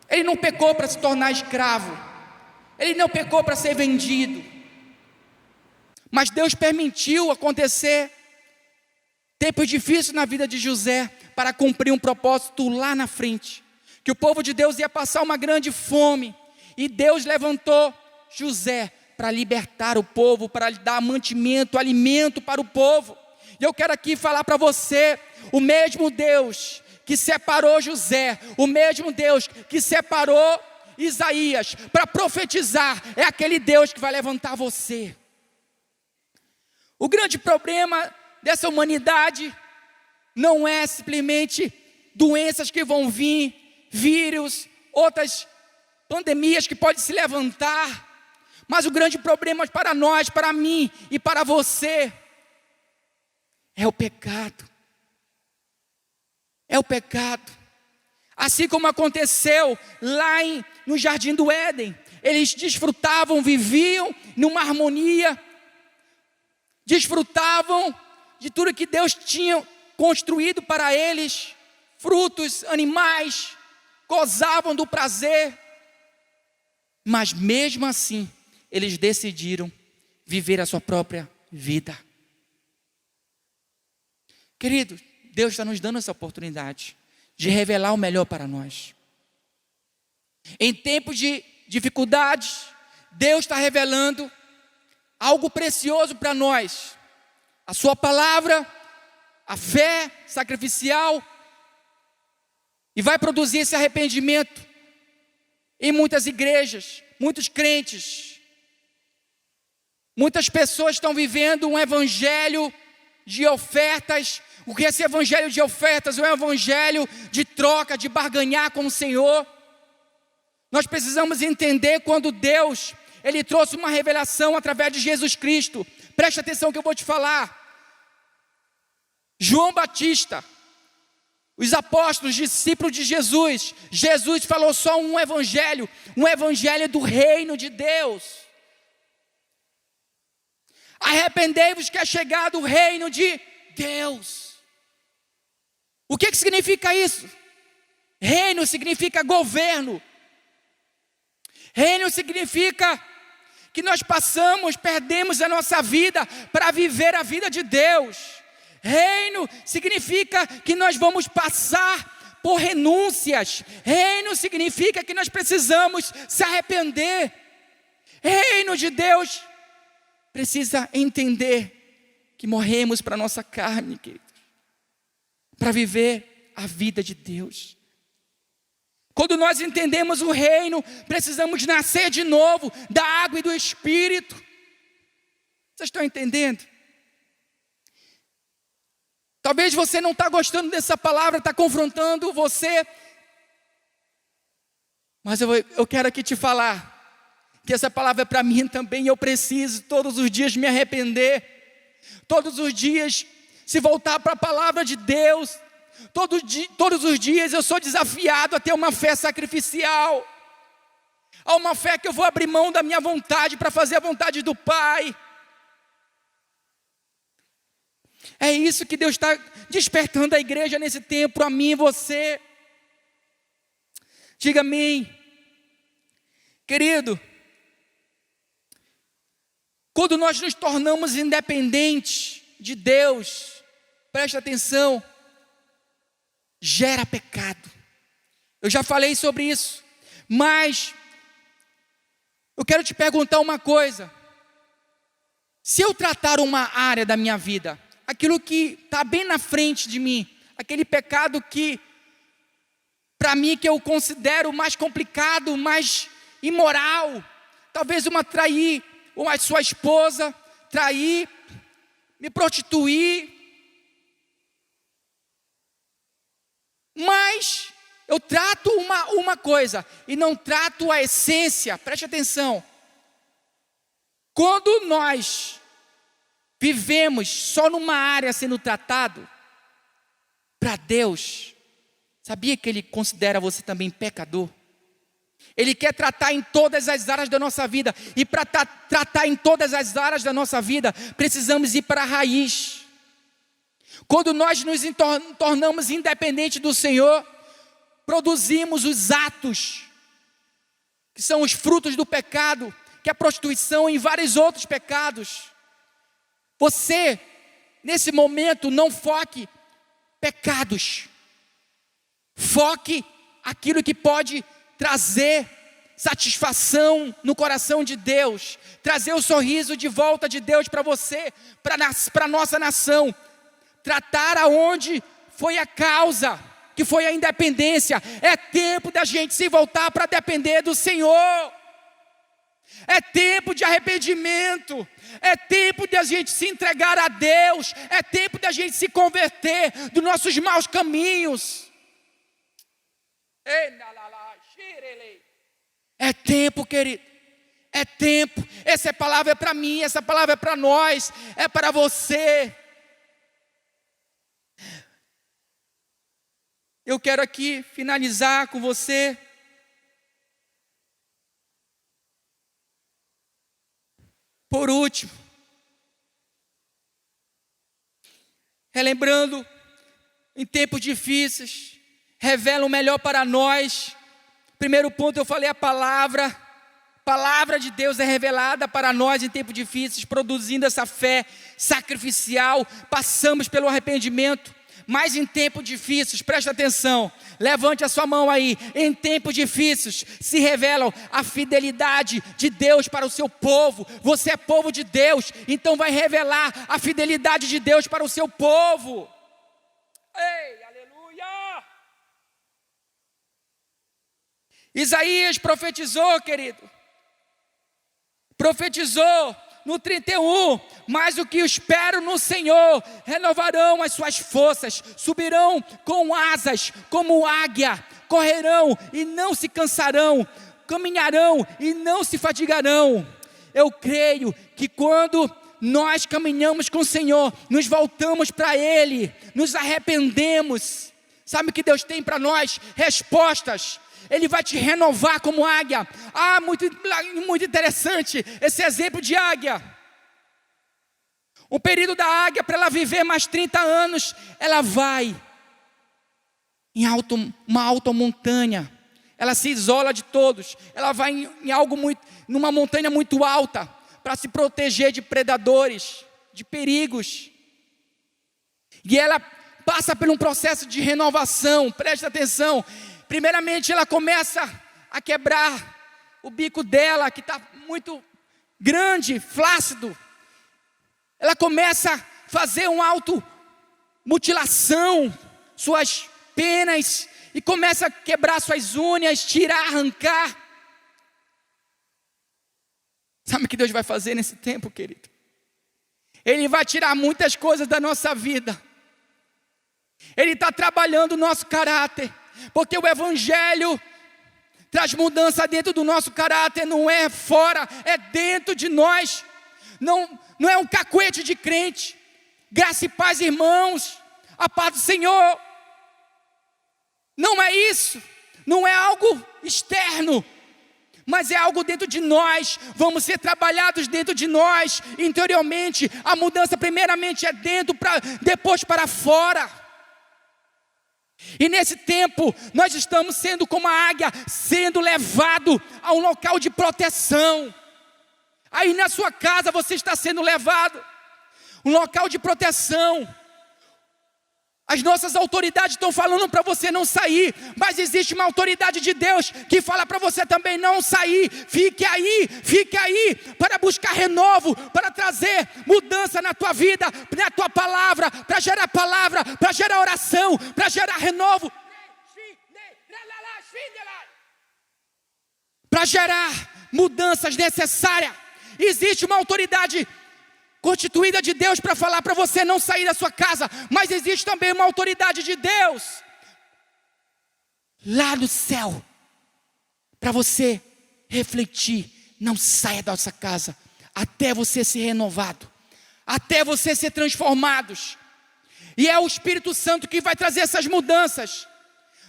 Ele não pecou para se tornar escravo. Ele não pecou para ser vendido. Mas Deus permitiu acontecer tempos difíceis na vida de José, para cumprir um propósito lá na frente, que o povo de Deus ia passar uma grande fome, e Deus levantou José para libertar o povo, para dar mantimento, alimento para o povo. E eu quero aqui falar para você, o mesmo Deus que separou José, o mesmo Deus que separou Isaías para profetizar, é aquele Deus que vai levantar você. O grande problema dessa humanidade não é simplesmente doenças que vão vir, vírus, outras pandemias que podem se levantar, mas o grande problema para nós, para mim e para você, é o pecado. É o pecado. Assim como aconteceu lá no Jardim do Éden, eles desfrutavam, viviam numa harmonia, desfrutavam de tudo que Deus tinha construído para eles, frutos, animais, gozavam do prazer, mas mesmo assim, eles decidiram viver a sua própria vida. Querido, Deus está nos dando essa oportunidade de revelar o melhor para nós. Em tempos de dificuldades, Deus está revelando algo precioso para nós. A sua palavra, a fé sacrificial, e vai produzir esse arrependimento em muitas igrejas, muitos crentes. Muitas pessoas estão vivendo um evangelho de ofertas. O que é esse evangelho de ofertas? É um evangelho de troca, de barganhar com o Senhor. Nós precisamos entender quando Deus, Ele trouxe uma revelação através de Jesus Cristo. Preste atenção que eu vou te falar. João Batista, os apóstolos, discípulos de Jesus, Jesus falou só um evangelho do reino de Deus. Arrependei-vos que é chegado o reino de Deus. O que significa isso? Reino significa governo. Reino significa que nós perdemos a nossa vida para viver a vida de Deus. Reino significa que nós vamos passar por renúncias. Reino significa que nós precisamos se arrepender. Reino de Deus precisa entender que morremos para a nossa carne, querido, para viver a vida de Deus. Quando nós entendemos o reino, precisamos nascer de novo da água e do Espírito. Vocês estão entendendo? Talvez você não está gostando dessa palavra, está confrontando você. Mas eu quero aqui te falar que essa palavra é para mim também. Eu preciso todos os dias me arrepender. Todos os dias se voltar para a palavra de Deus. Todos os dias eu sou desafiado a ter uma fé sacrificial. Há uma fé que eu vou abrir mão da minha vontade para fazer a vontade do Pai. É isso que Deus está despertando a igreja nesse tempo, a mim e você. Diga amém. Querido, quando nós nos tornamos independentes de Deus, presta atenção, gera pecado. Eu já falei sobre isso, mas eu quero te perguntar uma coisa. Se eu tratar uma área da minha vida, aquilo que está bem na frente de mim, aquele pecado que, para mim, que eu considero mais complicado, mais imoral, talvez uma trair uma sua esposa, trair, me prostituir, mas eu trato uma coisa e não trato a essência. Preste atenção. Quando nós vivemos só numa área sendo tratado, para Deus, sabia que Ele considera você também pecador? Ele quer tratar em todas as áreas da nossa vida. E para tratar em todas as áreas da nossa vida, precisamos ir para a raiz. Quando nós nos tornamos independentes do Senhor, produzimos os atos, que são os frutos do pecado, que é a prostituição e vários outros pecados. Você, nesse momento, não foque pecados. Foque aquilo que pode trazer satisfação no coração de Deus, trazer o sorriso de volta de Deus para você, para a nossa nação. Tratar aonde foi a causa, que foi a independência. É tempo da gente se voltar para depender do Senhor. É tempo de arrependimento. É tempo de a gente se entregar a Deus. É tempo de a gente se converter dos nossos maus caminhos. É tempo, querido. É tempo. Essa palavra é para mim, essa palavra é para nós, é para você. Eu quero aqui finalizar com você. Por último, relembrando, em tempos difíceis, revela o melhor para nós. Primeiro ponto, eu falei a palavra de Deus é revelada para nós em tempos difíceis, produzindo essa fé sacrificial. Passamos pelo arrependimento, Mas em tempos difíceis, presta atenção, levante a sua mão aí. Em tempos difíceis se revelam a fidelidade de Deus para o seu povo. Você é povo de Deus, então vai revelar a fidelidade de Deus para o seu povo. Ei, aleluia! Isaías profetizou, querido. Profetizou no 31, mas o que espero no Senhor, renovarão as suas forças, subirão com asas como águia, correrão e não se cansarão, caminharão e não se fatigarão. Eu creio que quando nós caminhamos com o Senhor, nos voltamos para Ele, nos arrependemos, sabe o que Deus tem para nós? Respostas. Ele vai te renovar como águia. Muito interessante esse exemplo de águia. O período da águia, para ela viver mais 30 anos, ela vai em uma alta montanha. Ela se isola de todos. Ela vai numa montanha muito alta, para se proteger de predadores, de perigos. E ela passa por um processo de renovação. Presta atenção. Primeiramente, ela começa a quebrar o bico dela, que está muito grande, flácido. Ela começa a fazer uma automutilação, suas penas, e começa a quebrar suas unhas, tirar, arrancar. Sabe o que Deus vai fazer nesse tempo, querido? Ele vai tirar muitas coisas da nossa vida. Ele está trabalhando o nosso caráter. Porque o Evangelho traz mudança dentro do nosso caráter, não é fora, é dentro de nós. Não é um cacuete de crente. Graça e paz, irmãos, a paz do Senhor. Não é isso, não é algo externo, mas é algo dentro de nós. Vamos ser trabalhados dentro de nós, interiormente. A mudança primeiramente é dentro, depois para fora. E nesse tempo, nós estamos sendo como a águia, sendo levado a um local de proteção. Aí na sua casa você está sendo levado, um local de proteção. As nossas autoridades estão falando para você não sair, mas existe uma autoridade de Deus que fala para você também não sair. Fique aí para buscar renovo, para trazer mudança na tua vida, na tua palavra, para gerar oração, para gerar renovo, para gerar mudanças necessárias. Existe uma autoridade constituída de Deus para falar para você não sair da sua casa, mas existe também uma autoridade de Deus lá no céu para você refletir. Não saia da sua casa até você ser renovado, até você ser transformados. E é o Espírito Santo que vai trazer essas mudanças.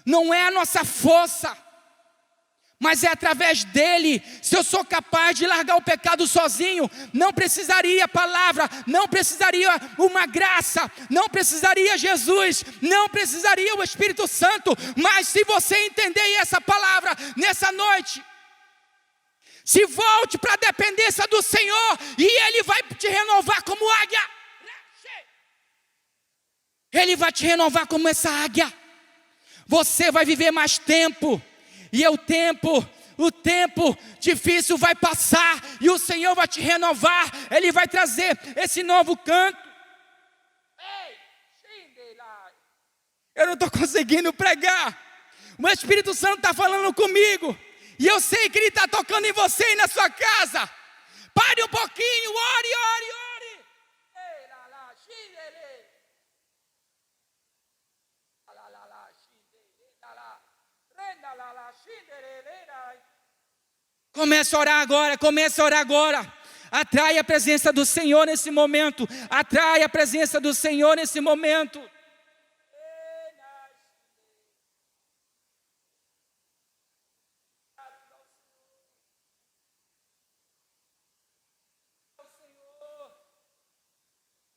Não é a nossa força, mas é através dele. Se eu sou capaz de largar o pecado sozinho, não precisaria palavra, não precisaria uma graça, não precisaria Jesus, não precisaria o Espírito Santo. Mas se você entender essa palavra nessa noite, se volte para a dependência do Senhor, e Ele vai te renovar como águia. Ele vai te renovar como essa águia. Você vai viver mais tempo. E o tempo difícil vai passar, e o Senhor vai te renovar. Ele vai trazer esse novo canto. Eu não estou conseguindo pregar. O Espírito Santo está falando comigo, e eu sei que Ele está tocando em você e na sua casa. Pare um pouquinho, ore. Comece a orar agora. Atrai a presença do Senhor nesse momento. Atrai a presença do Senhor nesse momento.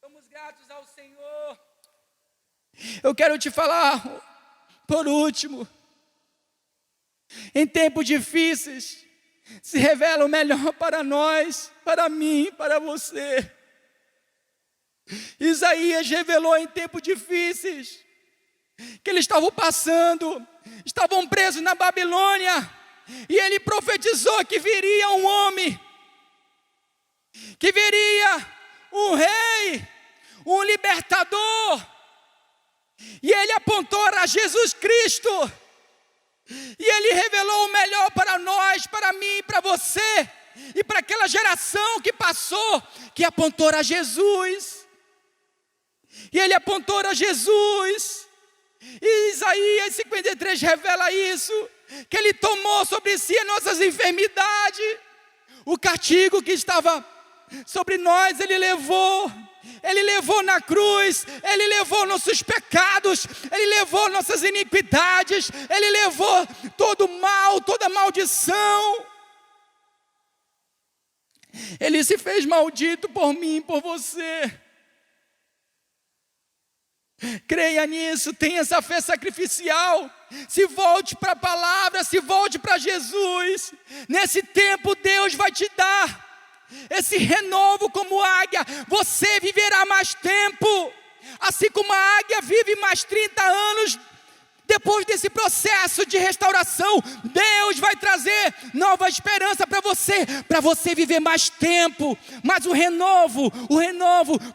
Somos gratos ao Senhor. Eu quero te falar, por último, em tempos difíceis, se revela o melhor para nós, para mim, para você. Isaías revelou em tempos difíceis que eles estavam passando, estavam presos na Babilônia, e ele profetizou que viria um homem, que viria um rei, um libertador, e ele apontou a Jesus Cristo, e ele revelou o melhor para nós, para mim, para você, e para aquela geração que passou, que apontou a Jesus, e ele apontou a Jesus, e Isaías 53 revela isso, que ele tomou sobre si as nossas enfermidades, o castigo que estava sobre nós, ele levou na cruz, ele levou nossos pecados, ele levou nossas iniquidades, ele levou todo o mal, toda a maldição, ele se fez maldito por mim, por você. Creia nisso, tenha essa fé sacrificial, se volte para a palavra, se volte para Jesus. Nesse tempo Deus vai te dar esse renovo como águia, você viverá mais tempo, assim como a águia vive mais 30 anos. Depois desse processo de restauração, Deus vai trazer nova esperança para você viver mais tempo. Mas o renovo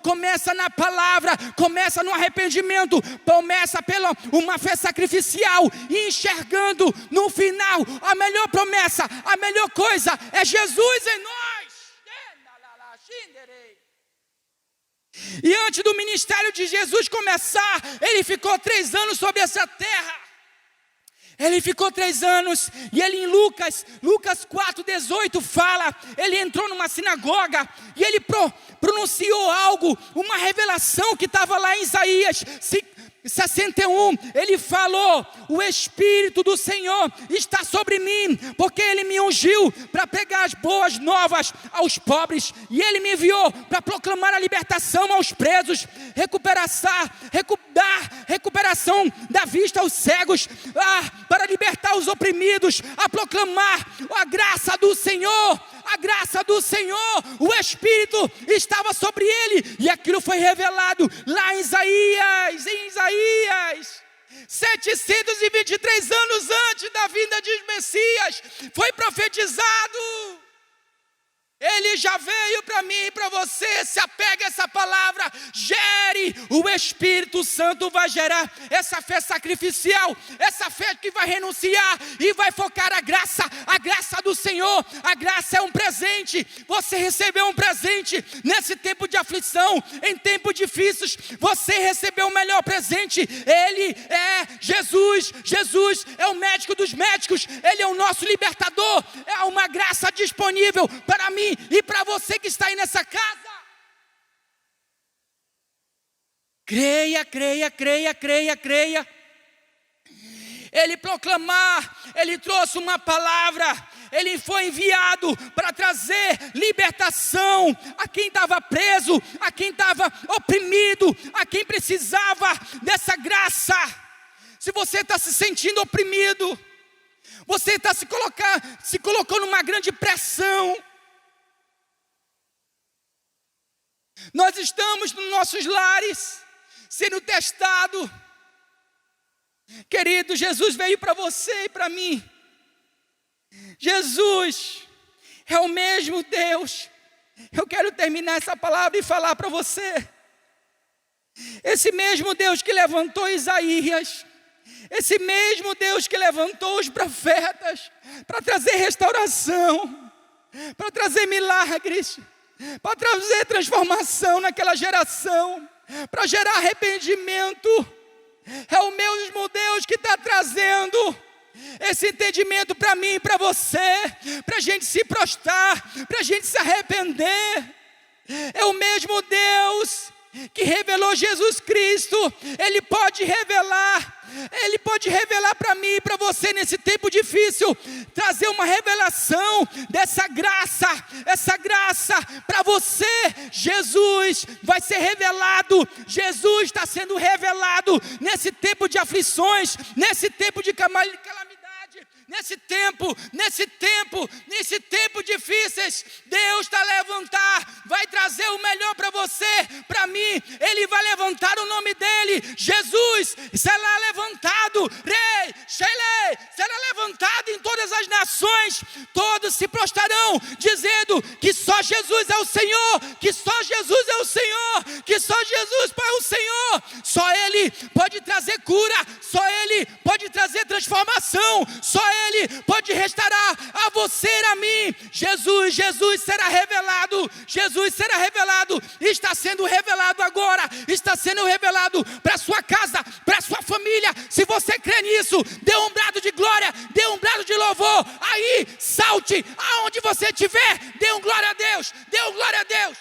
começa na palavra, começa no arrependimento, começa pela uma fé sacrificial, e enxergando no final a melhor promessa, a melhor coisa é Jesus em nós. E antes do ministério de Jesus começar, ele ficou 3 anos sobre essa terra. Ele ficou 3 anos, e ele em Lucas 4:18 fala, ele entrou numa sinagoga, e ele pronunciou algo, uma revelação que estava lá em Isaías 61, ele falou: o Espírito do Senhor está sobre mim, porque Ele me ungiu para pregar as boas novas aos pobres, e Ele me enviou para proclamar a libertação aos presos, recuperação da vista aos cegos, para libertar os oprimidos, a proclamar a graça do Senhor. A graça do Senhor, o Espírito estava sobre ele, e aquilo foi revelado lá em Isaías, 723 anos antes da vinda de Messias, foi profetizado. Ele já veio para mim e para você. Se apega a essa palavra, gere. O Espírito Santo vai gerar essa fé sacrificial, essa fé que vai renunciar e vai focar a graça do Senhor. A graça é um presente. Você recebeu um presente nesse tempo de aflição, em tempos difíceis. Você recebeu o melhor presente. Ele é Jesus. Jesus é o médico dos médicos. Ele é o nosso libertador. É uma graça disponível para mim e para você que está aí nessa casa. Creia. Ele ele trouxe uma palavra, ele foi enviado para trazer libertação a quem estava preso, a quem estava oprimido, a quem precisava dessa graça. Se você está se sentindo oprimido, você está se colocando numa grande pressão, nós estamos nos nossos lares sendo testados. Querido, Jesus veio para você e para mim. Jesus é o mesmo Deus. Eu quero terminar essa palavra e falar para você. Esse mesmo Deus que levantou Isaías, esse mesmo Deus que levantou os profetas para trazer restauração, para trazer milagres, para trazer transformação naquela geração, para gerar arrependimento, é o mesmo Deus que está trazendo esse entendimento para mim e para você, para a gente se prostrar, para a gente se arrepender. É o mesmo Deus que revelou Jesus Cristo. Ele pode revelar para mim e para você nesse tempo difícil, trazer uma revelação dessa graça, essa graça para você. Jesus vai ser revelado, Jesus está sendo revelado nesse tempo de aflições, nesse tempo de calamidade, nesse tempo difíceis, Deus está a levantar, vai trazer o melhor para você, para mim. Ele vai levantar o nome dele, Jesus será levantado, Rei, Shelei, será levantado em todas as nações, todos se prostrarão, dizendo que só Jesus é o Senhor, que só Jesus é o Senhor, que só Jesus é o Senhor, só Ele pode trazer cura, só Ele pode trazer transformação, só Ele pode restaurar a você e a mim. Jesus será revelado, Jesus será revelado, está sendo revelado agora, está sendo revelado para sua casa, para sua família. Se você crê nisso, dê um brado de glória, dê um brado de louvor, aí salte aonde você estiver, dê um glória a Deus, dê um glória a Deus.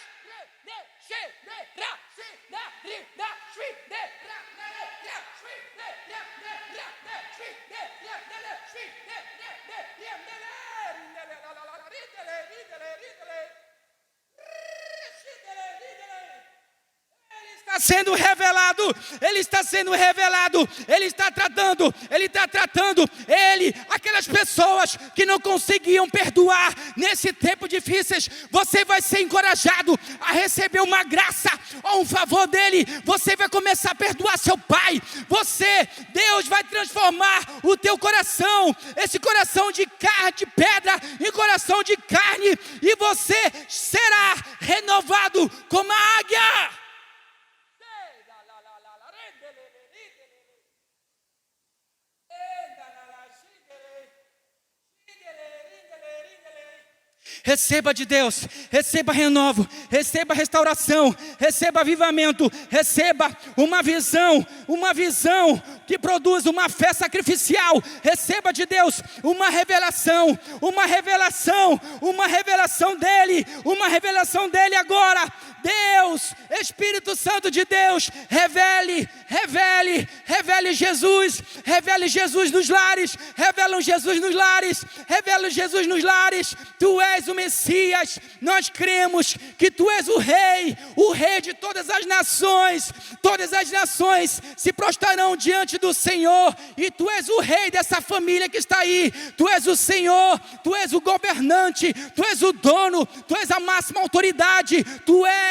Sendo revelado, Ele está sendo revelado, Ele está tratando, aquelas pessoas que não conseguiam perdoar nesse tempo difíceis, você vai ser encorajado a receber uma graça ou um favor dEle, você vai começar a perdoar seu pai, Deus vai transformar o teu coração, esse coração de carne, de pedra, em coração de carne, e você será renovado como a águia. Receba de Deus, receba renovo, receba restauração, receba avivamento, receba uma visão que produz uma fé sacrificial. Receba de Deus uma revelação dEle agora. Deus, Espírito Santo de Deus, revele Jesus, revele Jesus nos lares, revela Jesus nos lares. Tu és o Messias, nós cremos que Tu és o Rei de todas as nações se prostrarão diante do Senhor, e Tu és o Rei dessa família que está aí, Tu és o Senhor, Tu és o governante, Tu és o dono, Tu és a máxima autoridade, Tu és.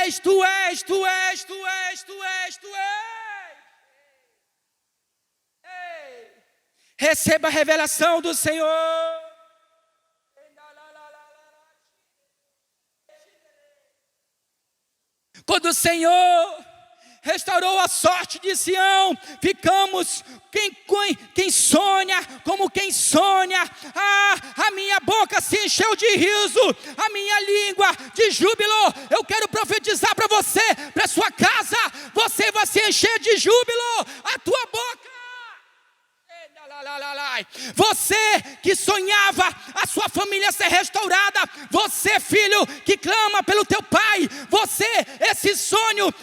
Receba a revelação do Senhor. Quando o Senhor restaurou a sorte de Sião, ficamos quem sonha, como quem sonha. A minha boca se encheu de riso, a minha língua de júbilo. Eu quero profetizar para você, para sua casa, você vai se encher de júbilo, a tua boca. Você que sonhava a sua família ser restaurada, você filho que clama pelo teu pai, você, esse sonho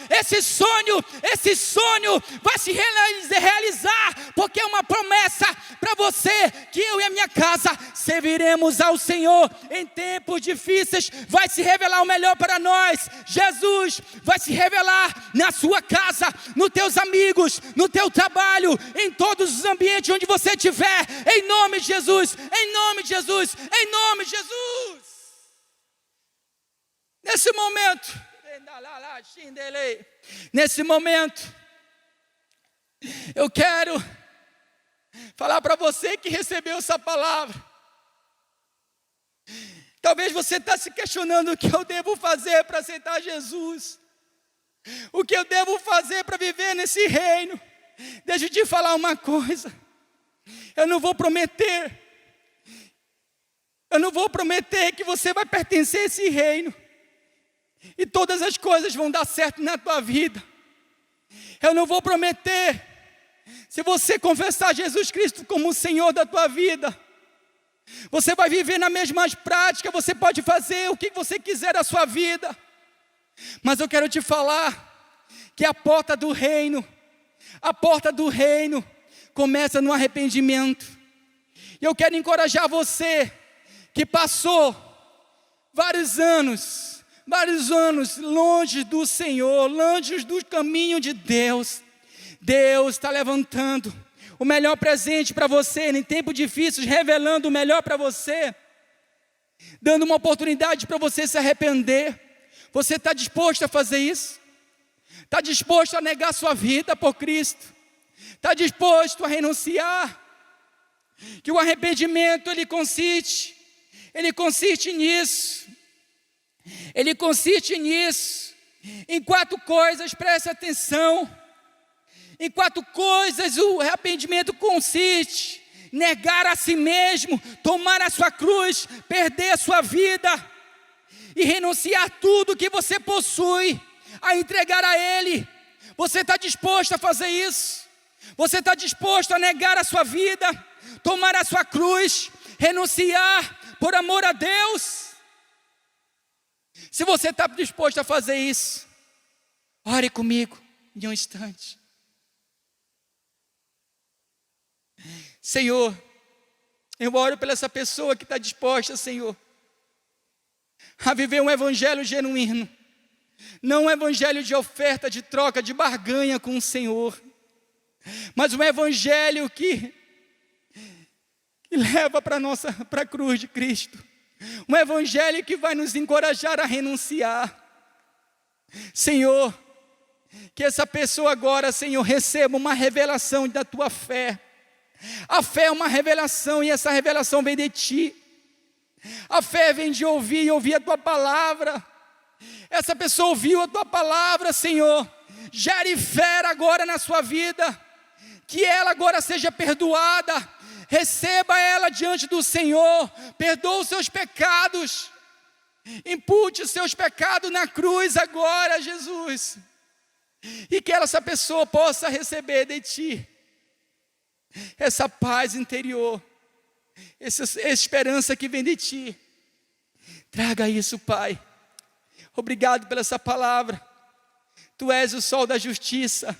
vai se realizar, porque é uma promessa para você, que eu e a minha casa serviremos ao Senhor em tempos difíceis. Vai se revelar o melhor para nós. Jesus vai se revelar na sua casa, nos teus amigos, no teu trabalho, em todos os ambientes onde você estiver, em nome de Jesus, em nome de Jesus, em nome de Jesus. Nesse momento, eu quero falar para você que recebeu essa palavra. Talvez você está se questionando o que eu devo fazer para aceitar Jesus, o que eu devo fazer para viver nesse reino. Deixa eu te falar uma coisa. Eu não vou prometer que você vai pertencer a esse reino e todas as coisas vão dar certo na tua vida. Eu não vou prometer, se você confessar Jesus Cristo como o Senhor da tua vida, você vai viver nas mesmas práticas, você pode fazer o que você quiser da sua vida. Mas eu quero te falar que a porta do reino começa no arrependimento. E eu quero encorajar você que passou vários anos longe do Senhor, longe do caminho de Deus. Deus está levantando o melhor presente para você, em tempos difíceis, revelando o melhor para você, dando uma oportunidade para você se arrepender. Você está disposto a fazer isso? Está disposto a negar sua vida por Cristo? Está disposto a renunciar? Que o arrependimento, ele consiste nisso. Ele consiste nisso. Em 4 coisas, preste atenção. Em 4 coisas o arrependimento consiste: negar a si mesmo, tomar a sua cruz, perder a sua vida e renunciar tudo que você possui, a entregar a Ele. Você está disposto a fazer isso? Você está disposto a negar a sua vida, tomar a sua cruz, renunciar por amor a Deus? Se você está disposto a fazer isso, ore comigo em um instante. Senhor, eu oro pela essa pessoa que está disposta, Senhor, a viver um evangelho genuíno, não um evangelho de oferta, de troca, de barganha com o Senhor, mas um evangelho que leva para a cruz de Cristo, um evangelho que vai nos encorajar a renunciar. Senhor, que essa pessoa agora, Senhor, receba uma revelação da tua fé. A fé é uma revelação, e essa revelação vem de ti. A fé vem de ouvir e ouvir a tua palavra. Essa pessoa ouviu a tua palavra, Senhor. Gere fé agora na sua vida, que ela agora seja perdoada. Receba ela diante do Senhor, perdoa os seus pecados, impute os seus pecados na cruz agora, Jesus, e que essa pessoa possa receber de ti essa paz interior, essa esperança que vem de ti. Traga isso, Pai. Obrigado pela essa palavra. Tu és o sol da justiça.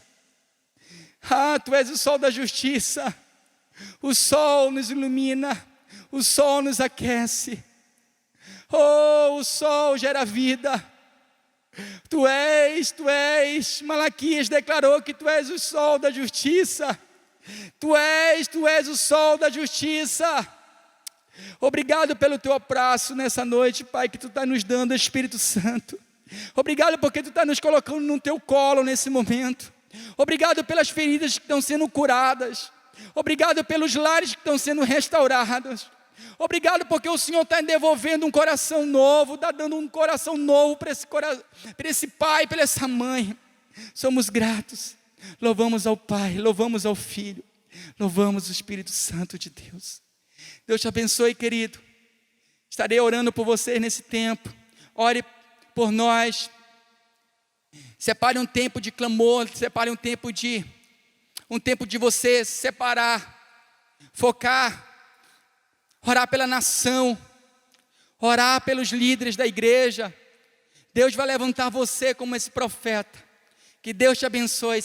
Tu és o sol da justiça. O sol nos ilumina, o sol nos aquece. O sol gera vida. Tu és, Malaquias declarou que tu és o sol da justiça. Tu és o sol da justiça. Obrigado pelo teu abraço nessa noite, Pai, que tu está nos dando, Espírito Santo. Obrigado porque tu está nos colocando no teu colo nesse momento. Obrigado pelas feridas que estão sendo curadas. Obrigado pelos lares que estão sendo restaurados. Obrigado porque o Senhor está devolvendo um coração novo, está dando um coração novo para esse pai, para essa mãe. Somos gratos. Louvamos ao Pai, louvamos ao Filho, louvamos o Espírito Santo de Deus. Deus te abençoe, querido. Estarei orando por você nesse tempo. Ore por nós. Separe um tempo de clamor, separe um tempo de você se separar, focar, orar pela nação, orar pelos líderes da igreja. Deus vai levantar você como esse profeta. Que Deus te abençoe.